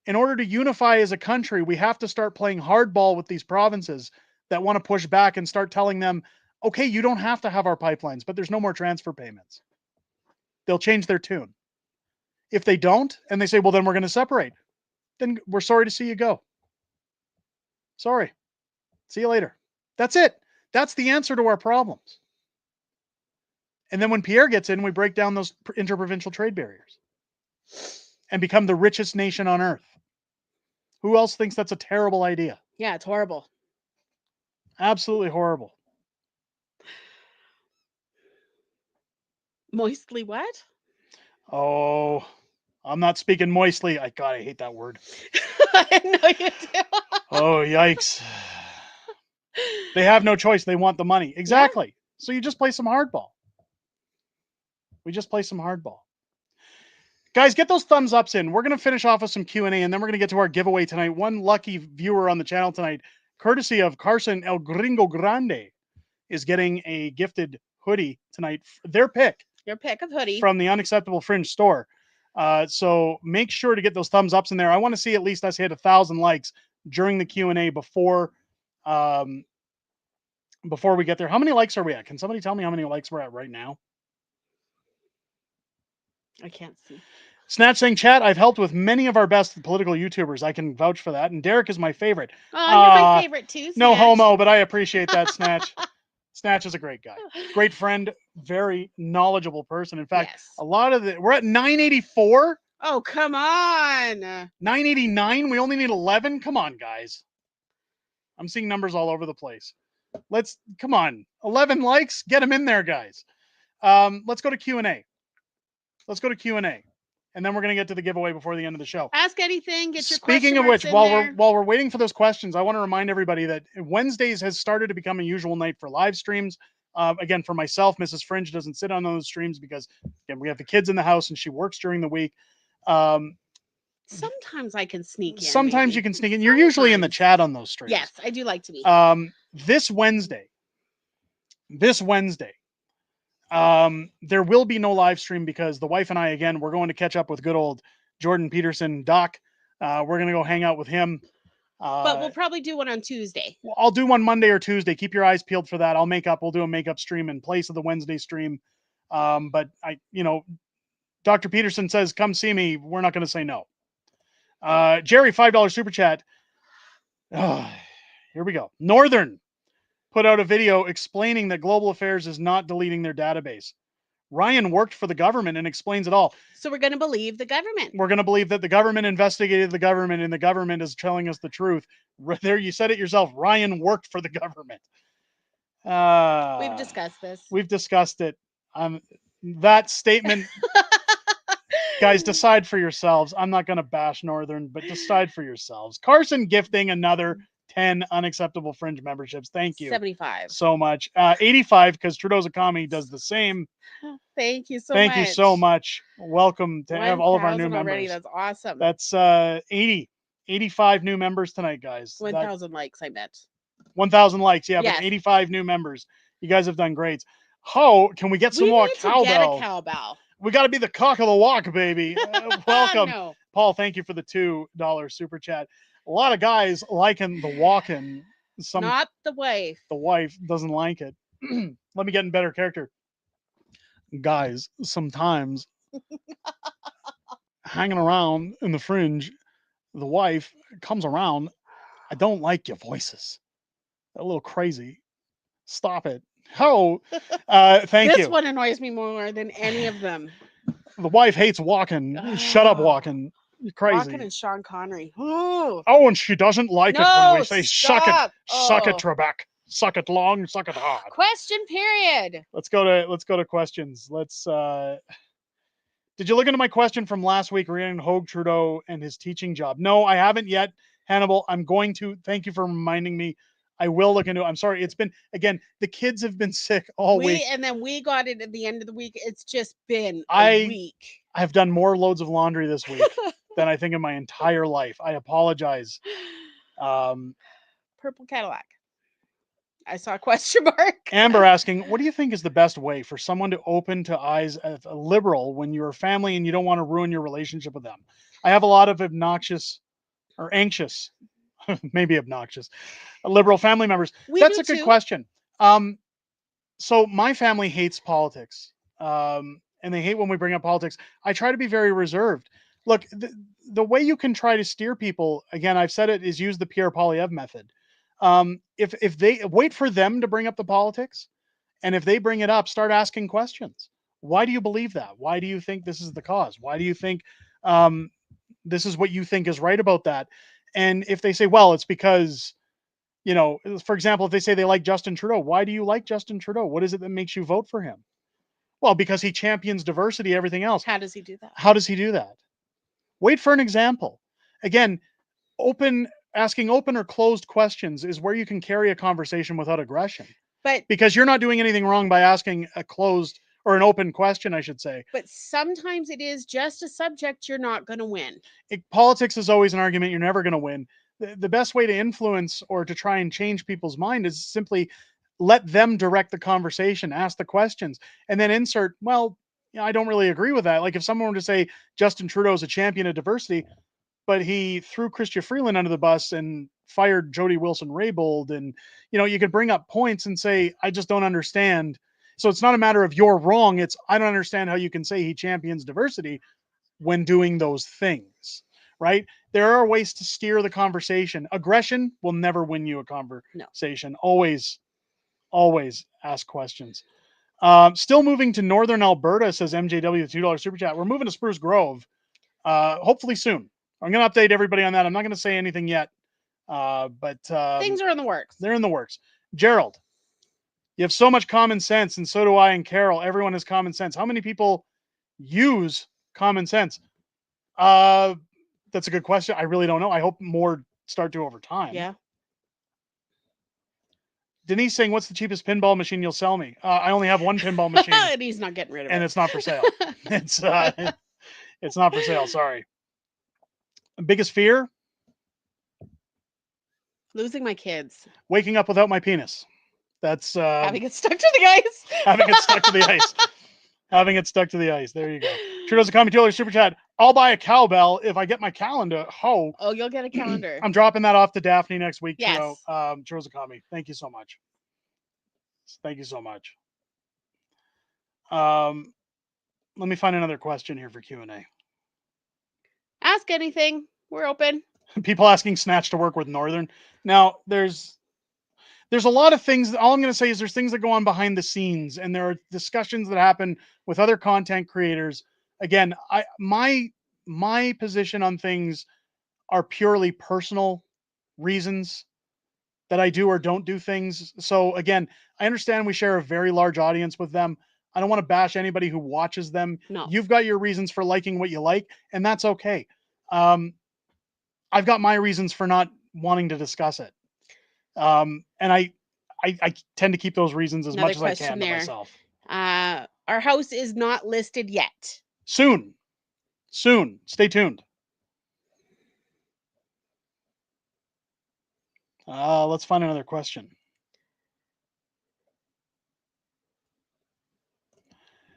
In order to unify as a country, we have to start playing hardball with these provinces that want to push back and start telling them, okay, you don't have to have our pipelines, but there's no more transfer payments. They'll change their tune. If they don't, and they say, well, then we're going to separate, then we're sorry to see you go. Sorry. See you later. That's it. That's the answer to our problems. And then when Pierre gets in, we break down those interprovincial trade barriers and become the richest nation on earth. Who else thinks that's a terrible idea? Yeah, it's horrible. Absolutely horrible. Moistly what? Oh, I'm not speaking moistly. I hate that word. I know you do. Oh, yikes. They have no choice. They want the money. Exactly. Yeah. So you just play some hardball. We just play some hardball. Guys, get those thumbs ups in. We're going to finish off with some Q&A, and then we're going to get to our giveaway tonight. One lucky viewer on the channel tonight, courtesy of Carson El Gringo Grande, is getting a gifted hoodie tonight. Their pick. Your pick of hoodie. From the Unacceptable Fringe store. So make sure to get those thumbs ups in there. I want to see at least us hit 1,000 likes during the Q&A before we get there. How many likes are we at? Can somebody tell me how many likes we're at right now? I can't see. Snatch saying, chat, I've helped with many of our best political YouTubers. I can vouch for that. And Derek is my favorite. Oh, you're my favorite too, No Snatch. homo, but I appreciate that, Snatch. Snatch is a great guy. Great friend, very knowledgeable person. In fact, a lot of we're at 984. Oh, come on. 989. We only need 11. Come on, guys. I'm seeing numbers all over the place. Come on. 11 likes. Get them in there, guys. Let's go to Q&A. And then we're going to get to the giveaway before the end of the show. Ask anything. Get your Speaking of question which, marks in while we're waiting for those questions, I want to remind everybody that Wednesdays has started to become a usual night for live streams. Again, for myself, Mrs. Fringe doesn't sit on those streams because, again, we have the kids in the house and she works during the week. Sometimes I can sneak in. Sometimes you can sneak in. You're usually in the chat on those streams. Yes, I do like to be. This Wednesday, there will be no live stream because the wife and I, again, we're going to catch up with good old Jordan Peterson, Doc. We're going to go hang out with him. But we'll probably do one on Tuesday. I'll do one Monday or Tuesday. Keep your eyes peeled for that. We'll do a makeup stream in place of the Wednesday stream. But Dr. Peterson says, come see me. We're not going to say no. Jerry, $5 super chat. Here we go. Northern put out a video explaining that Global Affairs is not deleting their database. Ryan worked for the government and explains it all. So we're going to believe the government. We're going to believe that the government investigated the government and the government is telling us the truth. There, you said it yourself. Ryan worked for the government. We've discussed this. We've discussed it. That statement, guys, decide for yourselves. I'm not going to bash Northern, but decide for yourselves. Carson gifting another 10 unacceptable Fringe memberships. Thank you. 75. So much. 85 because Trudeau's a commie does the same. Thank you so much. Thank you so much. Welcome to have all of our new already. members. That's awesome. That's 85 new members tonight, guys. 1,000 likes, I bet. 1,000 likes, yeah, Yes. but 85 new members. You guys have done great. How can we get some more cowbell? Get a cowbell. We got to be the cock of the walk, baby. Welcome. No. Paul, thank you for the $2 super chat. A lot of guys liking the walking. Not the wife. The wife doesn't like it. Let me get in better character. Guys, sometimes hanging around in the Fringe, the wife comes around. I don't like your voices. They're a little crazy. Stop it. Thank you. This one annoys me more than any of them. The wife hates walking. Shut up, walking. You're crazy. Walking and Sean Connery. Ooh. Oh, and she doesn't like it when we say suck it, suck it, Oh. Trebek, suck it long, suck it hard. Question period. Let's go to questions. Did you look into my question from last week regarding Hogue Trudeau and his teaching job? No, I haven't yet, Hannibal. I'm going to. Thank you for reminding me. I will look into it. I'm sorry. It's been, again, the kids have been sick all week. And then we got it at the end of the week. It's just been a week. I've done more loads of laundry this week than I think in my entire life. I apologize. Purple Cadillac. I saw a question mark. Amber asking, what do you think is the best way for someone to open to eyes as a liberal when you're a family and you don't want to ruin your relationship with them? I have a lot of anxious, maybe obnoxious, liberal family members. That's a good question. So my family hates politics, and they hate when we bring up politics. I try to be very reserved. Look, the way you can try to steer people, again, I've said it, is use the Pierre Poilievre method. If they wait for them to bring up the politics, and if they bring it up, start asking questions. Why do you believe that? Why do you think this is the cause? Why do you think this is what you think is right about that? And if they say, well, it's because, for example, if they say they like Justin Trudeau, why do you like Justin Trudeau? What is it that makes you vote for him? Well, because he champions diversity, everything else. How does he do that? How does he do that? Wait for an example. Again, asking open or closed questions is where you can carry a conversation without aggression. But because you're not doing anything wrong by asking a closed or an open question, I should say. But sometimes it is just a subject you're not going to win. Politics is always an argument you're never going to win. The best way to influence or to try and change people's mind is simply let them direct the conversation, ask the questions, and then insert, well, I don't really agree with that. Like if someone were to say Justin Trudeau is a champion of diversity, but he threw Chrystia Freeland under the bus and fired Jody Wilson-Raybould. And, you could bring up points and say, I just don't understand. So it's not a matter of you're wrong. It's, I don't understand how you can say he champions diversity when doing those things, right? There are ways to steer the conversation. Aggression will never win you a conversation. Always ask questions. Still moving to Northern Alberta, says MJW, the $2 super chat. We're moving to Spruce Grove, hopefully soon. I'm going to update everybody on that. I'm not going to say anything yet, but things are in the works. They're in the works. Gerald, you have so much common sense, and so do I and Carol. Everyone has common sense. How many people use common sense? That's a good question. I really don't know. I hope more start to over time. Yeah. Denise saying, what's the cheapest pinball machine you'll sell me? I only have one pinball machine. And he's not getting rid of it. And it's not for sale. It's not for sale. Sorry. Biggest fear? Losing my kids. Waking up without my penis. That's having it stuck to the ice. Having it stuck to the ice. Having it stuck to the ice. There you go. Trudeau's a $2 super chat. I'll buy a cowbell if I get my calendar. Oh, you'll get a calendar. I'm dropping that off to Daphne next week. Yes. Trudeau's a commie. Thank you so much. Thank you so much. Let me find another question here for Q&A. Ask anything. We're open. People asking Snatch to work with Northern. Now, there's a lot of things. All I'm going to say is there's things that go on behind the scenes, and there are discussions that happen with other content creators. Again, my position on things are purely personal reasons that I do or don't do things. So again, I understand we share a very large audience with them. I don't want to bash anybody who watches them. No. You've got your reasons for liking what you like, and that's okay. I've got my reasons for not wanting to discuss it. And I tend to keep those reasons as much as I can to myself. Our house is not listed yet. Soon. Stay tuned. Let's find another question.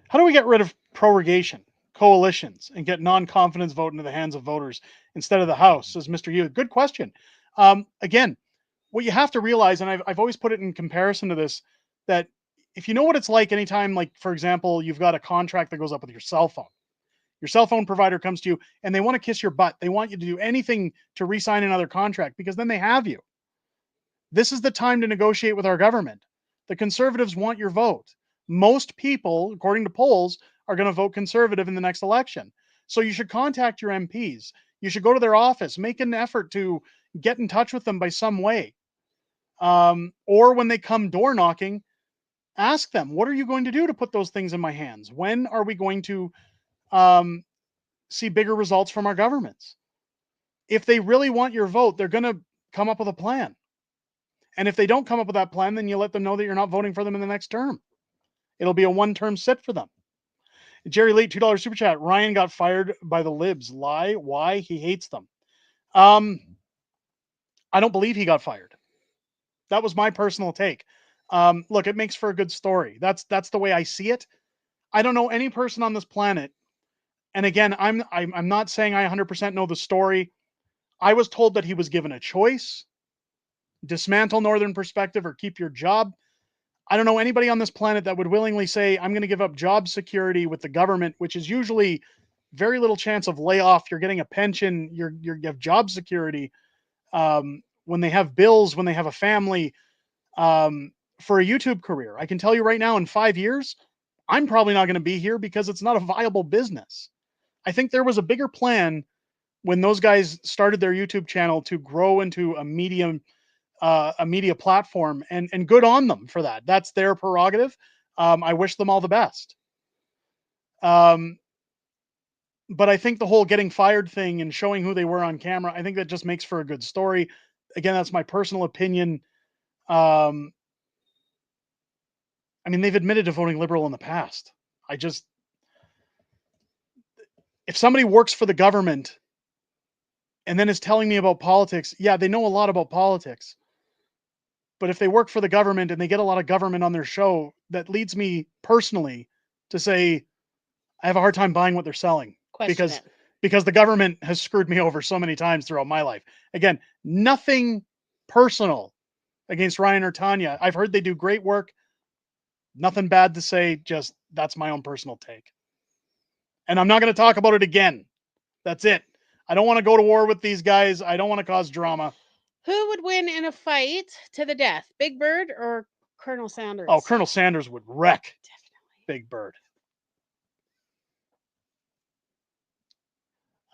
How do we get rid of prorogation, coalitions, and get non-confidence vote into the hands of voters instead of the House, says Mr. Yu? Good question. Again, what you have to realize, and I've always put it in comparison to this, that if you know what it's like anytime, like, for example, you've got a contract that goes up with your cell phone. Your cell phone provider comes to you and they want to kiss your butt. They want you to do anything to re-sign another contract because then they have you. This is the time to negotiate with our government. The Conservatives want your vote. Most people, according to polls, are going to vote Conservative in the next election. So you should contact your MPs. You should go to their office, make an effort to get in touch with them by some way. Or when they come door knocking, ask them, what are you going to do to put those things in my hands? When are we going to see bigger results from our governments? If they really want your vote, they're going to come up with a plan. And if they don't come up with that plan, then you let them know that you're not voting for them in the next term. It'll be a one-term sit for them. Jerry Lee, $2 super chat. Ryan got fired by the Libs. Lie. Why? He hates them. I don't believe he got fired. That was my personal take. Look, it makes for a good story. That's the way I see it. I don't know any person on this planet. And again, I'm not saying I 100% know the story. I was told that he was given a choice: dismantle Northern Perspective or keep your job. I don't know anybody on this planet that would willingly say, I'm going to give up job security with the government, which is usually very little chance of layoff. You're getting a pension. You have job security. When they have bills, when they have a family, for a YouTube career. I can tell you right now, in 5 years, I'm probably not going to be here because it's not a viable business. I think there was a bigger plan when those guys started their YouTube channel to grow into a media platform, and good on them for that. That's their prerogative. I wish them all the best. But I think the whole getting fired thing and showing who they were on camera, I think that just makes for a good story. Again, that's my personal opinion. I mean, they've admitted to voting Liberal in the past. If somebody works for the government and then is telling me about politics, yeah, they know a lot about politics. But if they work for the government and they get a lot of government on their show, that leads me personally to say I have a hard time buying what they're selling. because the government has screwed me over so many times throughout my life. Again, nothing personal against Ryan or Tanya. I've heard they do great work. Nothing bad to say, just that's my own personal take. And I'm not going to talk about it again. That's it. I don't want to go to war with these guys. I don't want to cause drama. Who would win in a fight to the death, Big Bird or Colonel Sanders? Oh, Colonel Sanders would wreck Big Bird.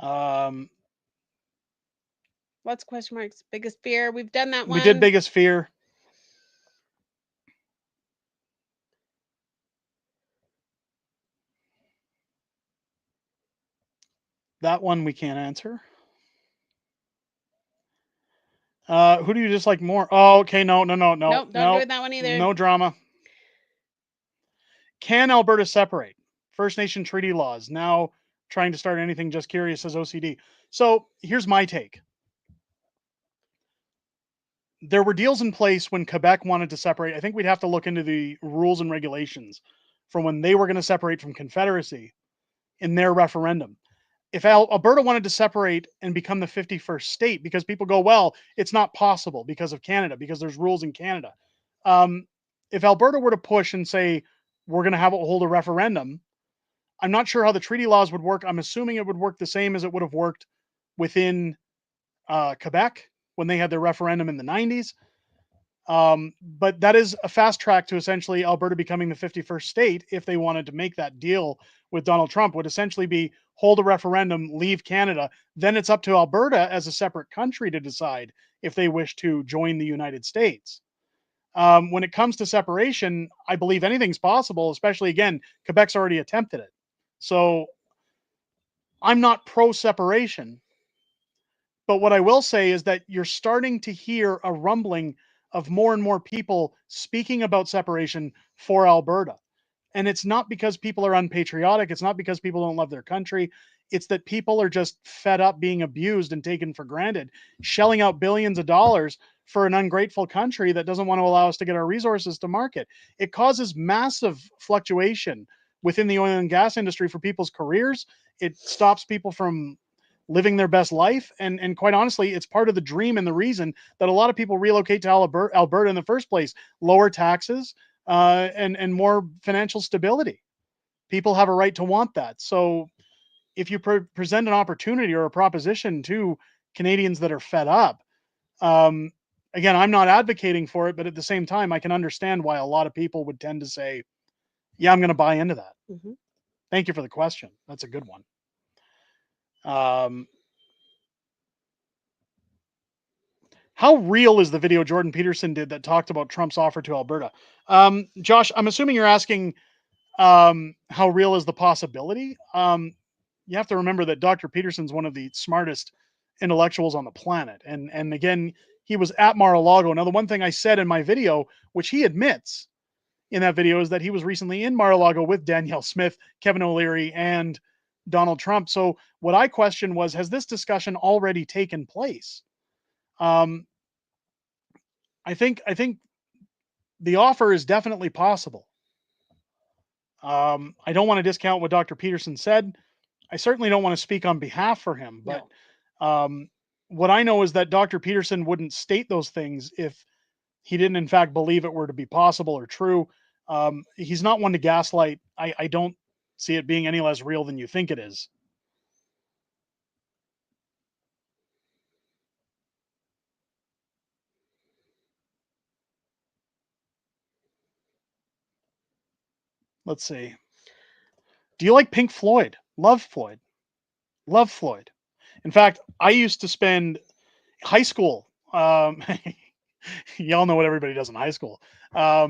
Lots of question marks. Biggest fear. We've done that one. We did biggest fear. That one we can't answer. Who do you dislike more? Oh, okay. No. Nope, don't do it that one either. No drama. Can Alberta separate? First Nation treaty laws. Now trying to start anything, just curious, as OCD. So here's my take. There were deals in place when Quebec wanted to separate. I think we'd have to look into the rules and regulations from when they were going to separate from Confederacy in their referendum. If Alberta wanted to separate and become the 51st state, because people go, well, it's not possible because of Canada, because there's rules in Canada. If Alberta were to push and say, we're going to hold a referendum, I'm not sure how the treaty laws would work. I'm assuming it would work the same as it would have worked within Quebec when they had their referendum in the 90s. But that is a fast track to essentially Alberta becoming the 51st state if they wanted to make that deal with Donald Trump, would essentially be hold a referendum, leave Canada. Then it's up to Alberta as a separate country to decide if they wish to join the United States. When it comes to separation, I believe anything's possible, especially, again, Quebec's already attempted it. So I'm not pro-separation. But what I will say is that you're starting to hear a rumbling of more and more people speaking about separation for Alberta. And it's not because people are unpatriotic. It's not because people don't love their country. It's that people are just fed up being abused and taken for granted, shelling out billions of dollars for an ungrateful country that doesn't want to allow us to get our resources to market. It causes massive fluctuation within the oil and gas industry for people's careers. It stops people from living their best life. And quite honestly, it's part of the dream and the reason that a lot of people relocate to Alberta in the first place. Lower taxes and more financial stability. People have a right to want that. So if you present an opportunity or a proposition to Canadians that are fed up, again, I'm not advocating for it, but at the same time, I can understand why a lot of people would tend to say, yeah, I'm going to buy into that. Mm-hmm. Thank you for the question. That's a good one. How real is the video Jordan Peterson did that talked about Trump's offer to Alberta? Josh, I'm assuming you're asking how real is the possibility? You have to remember that Dr. Peterson's one of the smartest intellectuals on the planet. And again, he was at Mar-a-Lago. Now, the one thing I said in my video, which he admits in that video, is that he was recently in Mar-a-Lago with Danielle Smith, Kevin O'Leary, and Donald Trump. So what I questioned was, has this discussion already taken place? I think the offer is definitely possible. I don't want to discount what Dr. Peterson said. I certainly don't want to speak on behalf for him, but what I know is that Dr. Peterson wouldn't state those things if he didn't in fact believe it were to be possible or true. He's not one to gaslight. I don't see it being any less real than you think it is. Let's see. Do you like Pink Floyd? Love Floyd. Love Floyd. In fact, I used to spend high school. Y'all know what everybody does in high school. A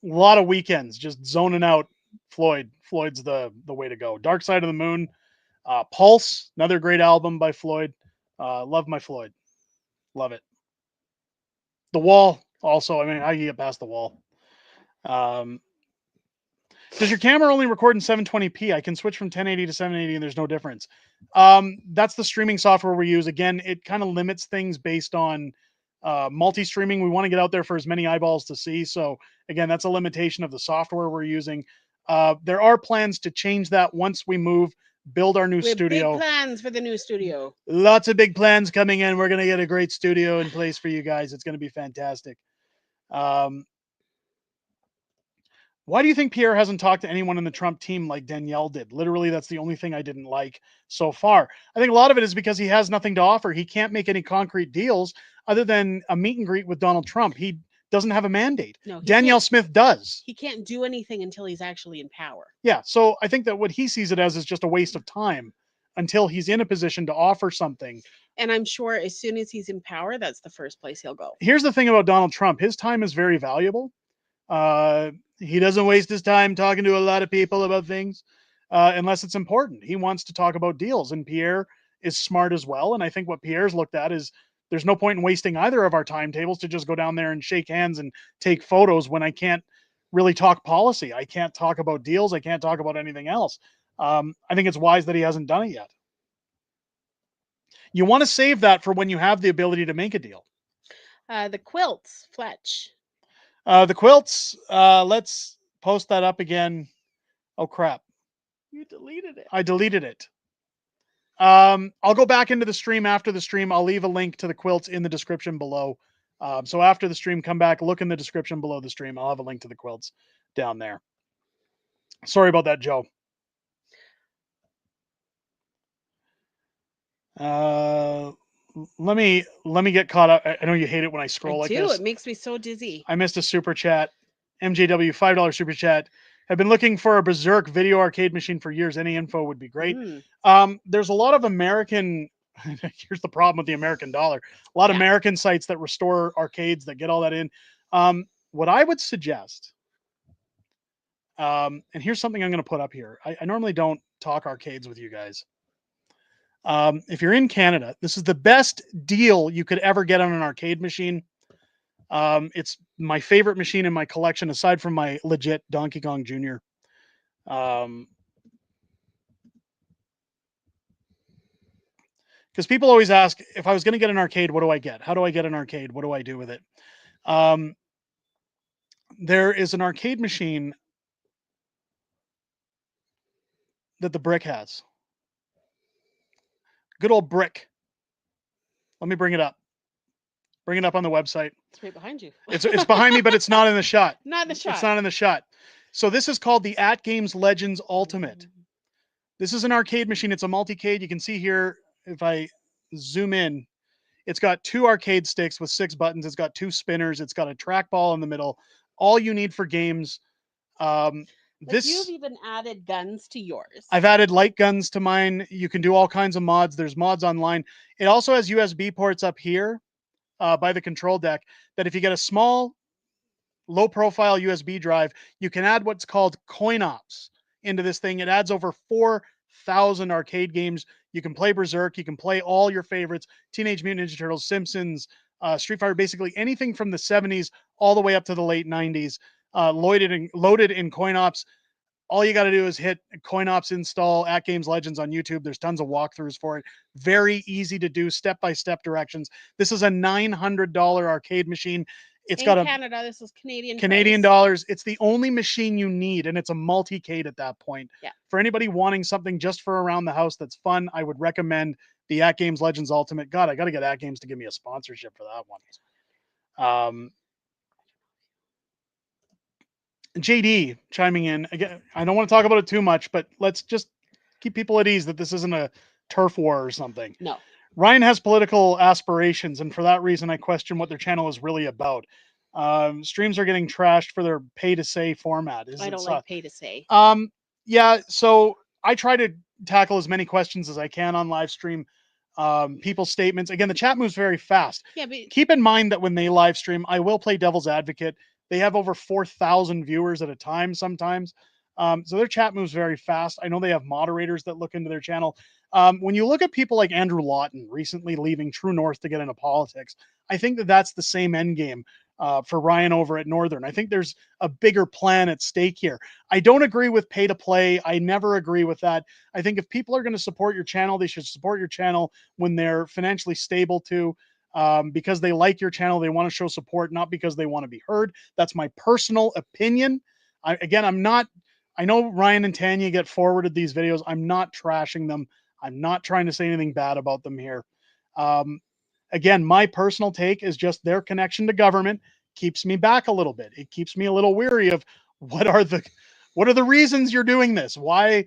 lot of weekends just zoning out Floyd. Floyd's the way to go. Dark Side of the Moon. Pulse, another great album by Floyd. Love my Floyd. Love it. The Wall, also. I mean, I can get past The Wall. Does your camera only record in 720p? I can switch from 1080 to 780 and there's no difference. That's the streaming software we use. Again, it kind of limits things based on multi-streaming. We want to get out there for as many eyeballs to see. So again, that's a limitation of the software we're using. There are plans to change that once we move build our new We have studio. big plans for the new studio. Lots of big plans coming in. We're going to get a great studio in place for you guys. It's going to be fantastic. Why do you think Pierre hasn't talked to anyone in the Trump team like Danielle did? Literally, that's the only thing I didn't like so far. I think a lot of it is because he has nothing to offer. He can't make any concrete deals other than a meet and greet with Donald Trump. He doesn't have a mandate. No, he Danielle can't. Smith does. He can't do anything until he's actually in power. Yeah, so I think that what he sees it as is just a waste of time until he's in a position to offer something. And I'm sure as soon as he's in power, that's the first place he'll go. Here's the thing about Donald Trump. His time is very valuable. He doesn't waste his time talking to a lot of people about things unless it's important. He wants to talk about deals, and Pierre is smart as well. And I think what Pierre's looked at is there's no point in wasting either of our timetables to just go down there and shake hands and take photos when I can't really talk policy. I can't talk about deals. I can't talk about anything else. I think it's wise that he hasn't done it yet. You want to save that for when you have the ability to make a deal. The quilts, Fletch. The quilts, let's post that up again. Oh, crap. You deleted it. I deleted it. I'll go back into the stream after the stream. I'll leave a link to the quilts in the description below. So after the stream, come back, look in the description below the stream. I'll have a link to the quilts down there. Sorry about that, Joe. Let me get caught up. I know you hate it when I scroll like this. It makes me so dizzy. I missed a super chat. MJW $5 super chat. I've been looking for a Berserk video arcade machine for years. Any info would be great. There's a lot of American. Here's the problem with the American dollar. A lot of American sites that restore arcades that get all that in. What I would suggest, and here's something I'm going to put up here. I normally don't talk arcades with you guys. If you're in Canada, this is the best deal you could ever get on an arcade machine. It's my favorite machine in my collection, aside from my legit Donkey Kong Jr. Because people always ask, if I was going to get an arcade, what do I get? How do I get an arcade? What do I do with it? There is an arcade machine that the Brick has. Good old Brick. Let me bring it up. Bring it up on the website. It's right behind you. It's behind me, but it's not in the shot. Not in the shot. It's not in the shot. So this is called the At Games Legends Ultimate. This is an arcade machine. It's a multi-cade. You can see here, if I zoom in, it's got 2 arcade sticks with 6 buttons. It's got 2 spinners. It's got a trackball in the middle. All you need for games. You've even added guns to yours. I've added light guns to mine. You can do all kinds of mods. There's mods online. It also has USB ports up here by the control deck that if you get a small, low-profile USB drive, you can add what's called coin ops into this thing. It adds over 4,000 arcade games. You can play Berserk. You can play all your favorites, Teenage Mutant Ninja Turtles, Simpsons, Street Fighter, basically anything from the 70s all the way up to the late 90s. Loaded in coin ops. All you got to do is hit coin ops install At Games Legends on YouTube. There's tons of walkthroughs for it. Very easy to do, step-by-step directions. This is a $900 arcade machine. It's got Canada, this is Canadian dollars. It's the only machine you need, and it's a multi-cade at that point. Yeah. For anybody wanting something just for around the house that's fun, I would recommend the At Games Legends Ultimate. God, I got to get At Games to give me a sponsorship for that one. JD chiming in again. I don't want to talk about it too much, but let's just keep people at ease that this isn't a turf war or something. No. Ryan has political aspirations, and for that reason, I question what their channel is really about. Streams are getting trashed for their pay-to-say format. I don't like pay-to-say. Yeah, so I try to tackle as many questions as I can on live stream. People's statements. Again, the chat moves very fast. Yeah, but keep in mind that when they live stream, I will play devil's advocate. They have over 4,000 viewers at a time sometimes. So their chat moves very fast. I know they have moderators that look into their channel. When you look at people like Andrew Lawton recently leaving True North to get into politics, I think that that's the same end game for Ryan over at Northern. I think there's a bigger plan at stake here. I don't agree with pay to play. I never agree with that. I think if people are going to support your channel, they should support your channel when they're financially stable too. Because they like your channel, they want to show support, not because they want to be heard. That's my personal opinion. I'm not I know Ryan and Tanya get forwarded these videos. I'm not trashing them. I'm not trying to say anything bad about them here. Again, my personal take is just their connection to government keeps me back a little bit. It keeps me a little weary of what are the reasons you're doing this? Why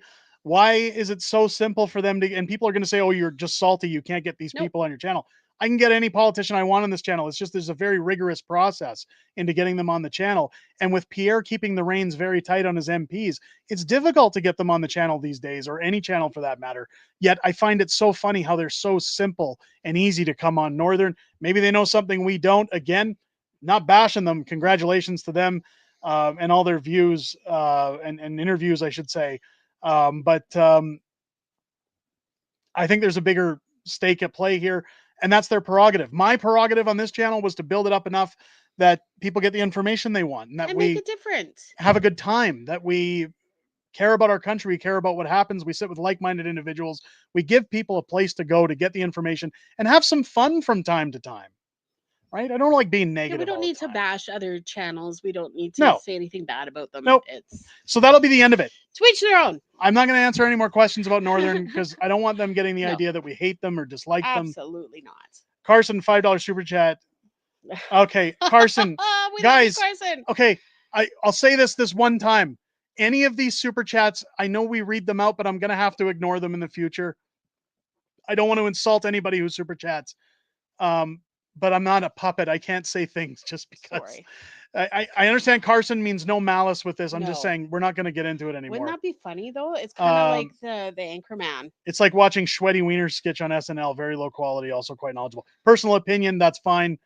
is it so simple for them to, and people are going to say, oh, you're just salty. You can't get these people on your channel. I can get any politician I want on this channel. It's just there's a very rigorous process into getting them on the channel. And with Pierre keeping the reins very tight on his MPs, it's difficult to get them on the channel these days, or any channel for that matter. Yet I find it so funny how they're so simple and easy to come on Northern. Maybe they know something we don't. Again, not bashing them. Congratulations to them and all their views and interviews, I should say. But I think there's a bigger stake at play here, and that's their prerogative. My prerogative on this channel was to build it up enough that people get the information they want, and that we make a difference, have a good time, that we care about our country, we care about what happens, we sit with like-minded individuals, we give people a place to go to get the information and have some fun from time to time. Right? I don't like being negative. We don't need to bash other channels. We don't need to say anything bad about them. Nope. So that'll be the end of it. To each their own. I'm not going to answer any more questions about Northern because I don't want them getting the idea that we hate them or dislike them. Absolutely not. Carson, $5 super chat. Okay, Carson. Guys, Carson. Okay, I'll say this one time. Any of these super chats, I know we read them out, but I'm going to have to ignore them in the future. I don't want to insult anybody who super chats. But I'm not a puppet. I can't say things just because. I understand Carson means no malice with this. I'm just saying we're not going to get into it anymore. Wouldn't that be funny though? It's kind of like the anchor man. It's like watching Schweddy Wiener's sketch on SNL. Very low quality, also quite knowledgeable. Personal opinion, that's fine.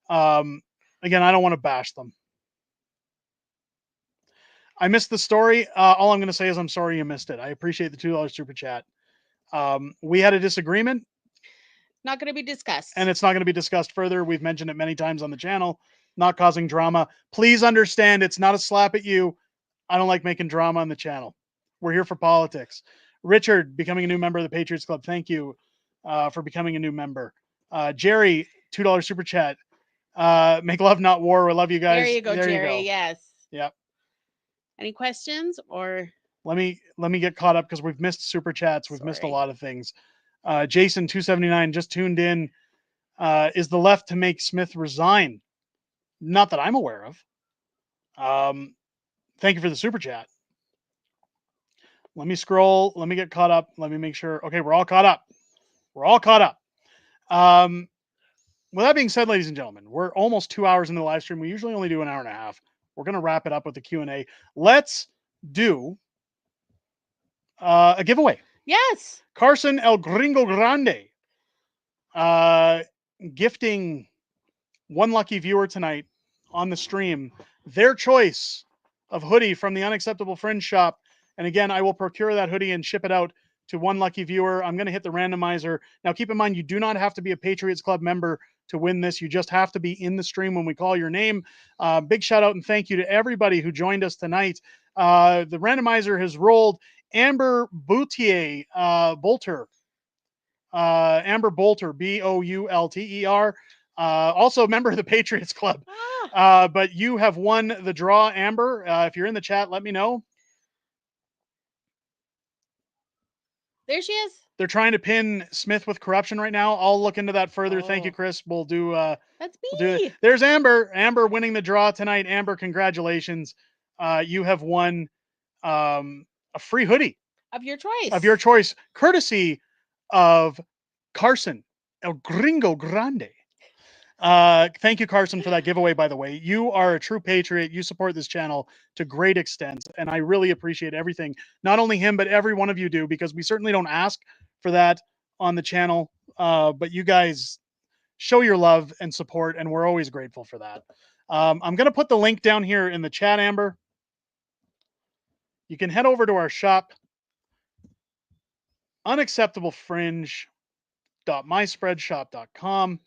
Again, I don't want to bash them. I missed the story. All I'm going to say is I'm sorry you missed it. I appreciate the $2 super chat. We had a disagreement. Not going to be discussed. And it's not going to be discussed further. We've mentioned it many times on the channel. Not causing drama. Please understand, it's not a slap at you. I don't like making drama on the channel. We're here for politics. Richard, becoming a new member of the Patriots Club. Thank you for becoming a new member. Jerry, $2 super chat. Make love, not war. I love you guys. There you go, Jerry. Yes. Yep. Any questions or? Let me get caught up because we've missed super chats. We've missed a lot of things. Jason 279 just tuned in. Is the left to make Smith resign? Not that I'm aware of. Thank you for the super chat. Let me scroll. Let me get caught up. Let me make sure. Okay, we're all caught up. We're all caught up. With that being said, ladies and gentlemen, we're almost 2 hours into the live stream. We usually only do an hour and a half. We're going to wrap it up with the Q&A. Let's do a giveaway. Yes. Carson El Gringo Grande gifting one lucky viewer tonight on the stream their choice of hoodie from the Unacceptable Fringe shop. And again, I will procure that hoodie and ship it out to one lucky viewer. I'm going to hit the randomizer. Now, keep in mind, you do not have to be a Patriots Club member to win this. You just have to be in the stream when we call your name. Big shout out and thank you to everybody who joined us tonight. The randomizer has rolled Amber Boulter, Amber Boulter, Boulter, also a member of the Patriots Club. But you have won the draw, Amber. If you're in the chat, let me know. There she is. They're trying to pin Smith with corruption right now. I'll look into that further. Thank you, Chris. We'll do. That's me. We'll do it. There's Amber. Amber winning the draw tonight. Amber, congratulations. You have won a free hoodie of your choice. Of your choice, courtesy of Carson El Gringo Grande. Thank you, Carson, for that giveaway, by the way. You are a true patriot. You support this channel to great extent, and I really appreciate everything. Not only him, but every one of you do, because we certainly don't ask for that on the channel, but you guys show your love and support, and we're always grateful for that. I'm going to put the link down here in the chat, Amber. You can head over to our shop, unacceptablefringe.myspreadshop.com.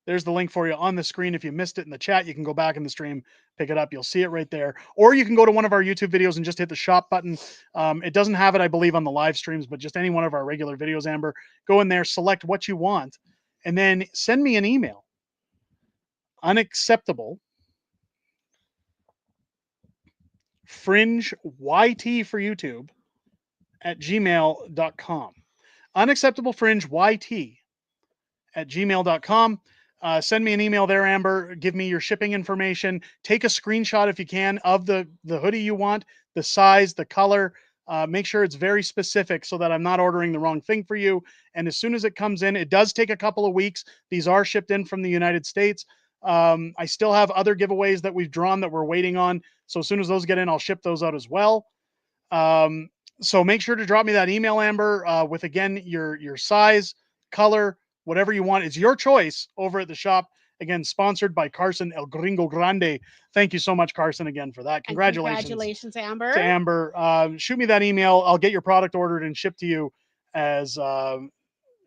There's the link for you on the screen. If you missed it in the chat, you can go back in the stream, pick it up. You'll see it right there. Or you can go to one of our YouTube videos and just hit the shop button. It doesn't have it, I believe, on the live streams, but just any one of our regular videos, Amber. Go in there, select what you want, and then send me an email. Unacceptable Fringe YT for YouTube at gmail.com. Unacceptable Fringe YT at gmail.com. Send me an email there, Amber. Give me your shipping information. Take a screenshot if you can of the hoodie you want, the size, the color. Make sure it's very specific so that I'm not ordering the wrong thing for you. And as soon as it comes in, it does take a couple of weeks. These are shipped in from the United States. I still have other giveaways that we've drawn that we're waiting on. So as soon as those get in, I'll ship those out as well. So make sure to drop me that email, Amber, with, again, your size, color, whatever you want. It's your choice over at the shop. Again, sponsored by Carson El Gringo Grande. Thank you so much, Carson, again, for that. Congratulations. Congratulations, Amber. To Amber. Shoot me that email. I'll get your product ordered and shipped to you as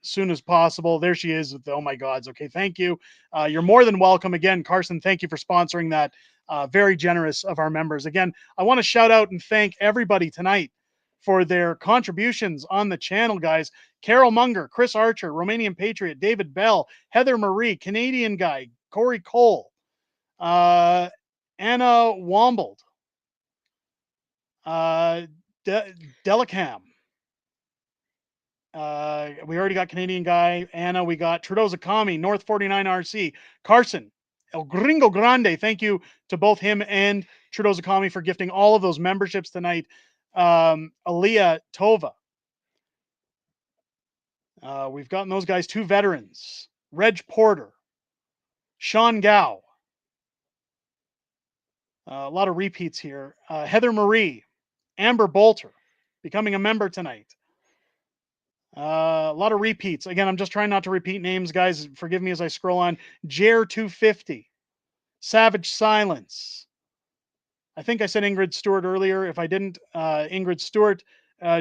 soon as possible. There she is with the oh my gods. Okay, thank you. You're more than welcome. Again, Carson, thank you for sponsoring that. Very generous of our members. Again, I want to shout out and thank everybody tonight for their contributions on the channel, guys. Carol Munger, Chris Archer, Romanian Patriot, David Bell, Heather Marie, Canadian Guy, Corey Cole, Anna Wombold, Delicam. We already got Canadian Guy, Anna. We got Trudeau Zakami, North 49 RC, Carson, El Gringo Grande. Thank you to both him and Trudeau Zakami for gifting all of those memberships tonight. Aaliyah Tova. We've gotten those guys, 2 veterans. Reg Porter, Sean Gow. A lot of repeats here. Heather Marie, Amber Bolter, becoming a member tonight. A lot of repeats. Again, I'm just trying not to repeat names, guys. Forgive me as I scroll on. Jer250, Savage Silence. I think I said Ingrid Stewart earlier. If I didn't, Ingrid Stewart,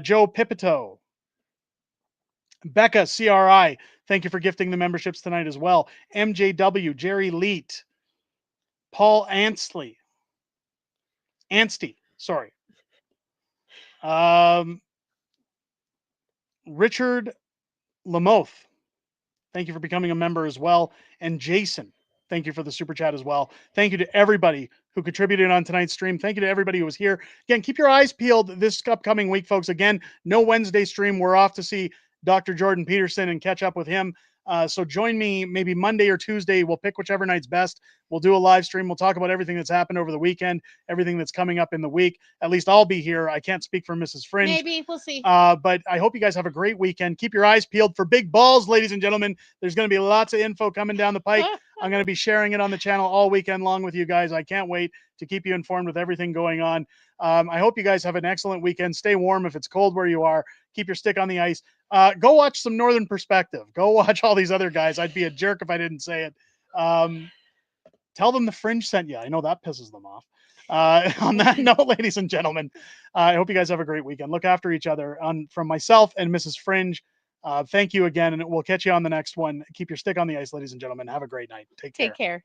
Joe Pipito, Becca CRI. Thank you for gifting the memberships tonight as well. MJW, Jerry Leet, Paul Anstey, sorry. Richard Lamoth, thank you for becoming a member as well. And Jason, thank you for the super chat as well. Thank you to everybody who contributed on tonight's stream. Thank you to everybody who was here. Again, keep your eyes peeled this upcoming week, folks. Again, no Wednesday stream. We're off to see Dr. Jordan Peterson and catch up with him. So join me maybe Monday or Tuesday. We'll pick whichever night's best. We'll do a live stream. We'll talk about everything that's happened over the weekend, everything that's coming up in the week. At least I'll be here. I can't speak for Mrs. Fringe. Maybe. We'll see. But I hope you guys have a great weekend. Keep your eyes peeled for big balls, ladies and gentlemen. There's going to be lots of info coming down the pike. I'm going to be sharing it on the channel all weekend long with you guys. I can't wait to keep you informed with everything going on. I hope you guys have an excellent weekend. Stay warm if it's cold where you are. Keep your stick on the ice. Go watch some Northern Perspective. Go watch all these other guys. I'd be a jerk if I didn't say it. Tell them the Fringe sent you. I know that pisses them off. On that note, ladies and gentlemen, I hope you guys have a great weekend. Look after each other. From myself and Mrs. Fringe, thank you again, and we'll catch you on the next one. Keep your stick on the ice, ladies and gentlemen. Have a great night. Take care. Take care.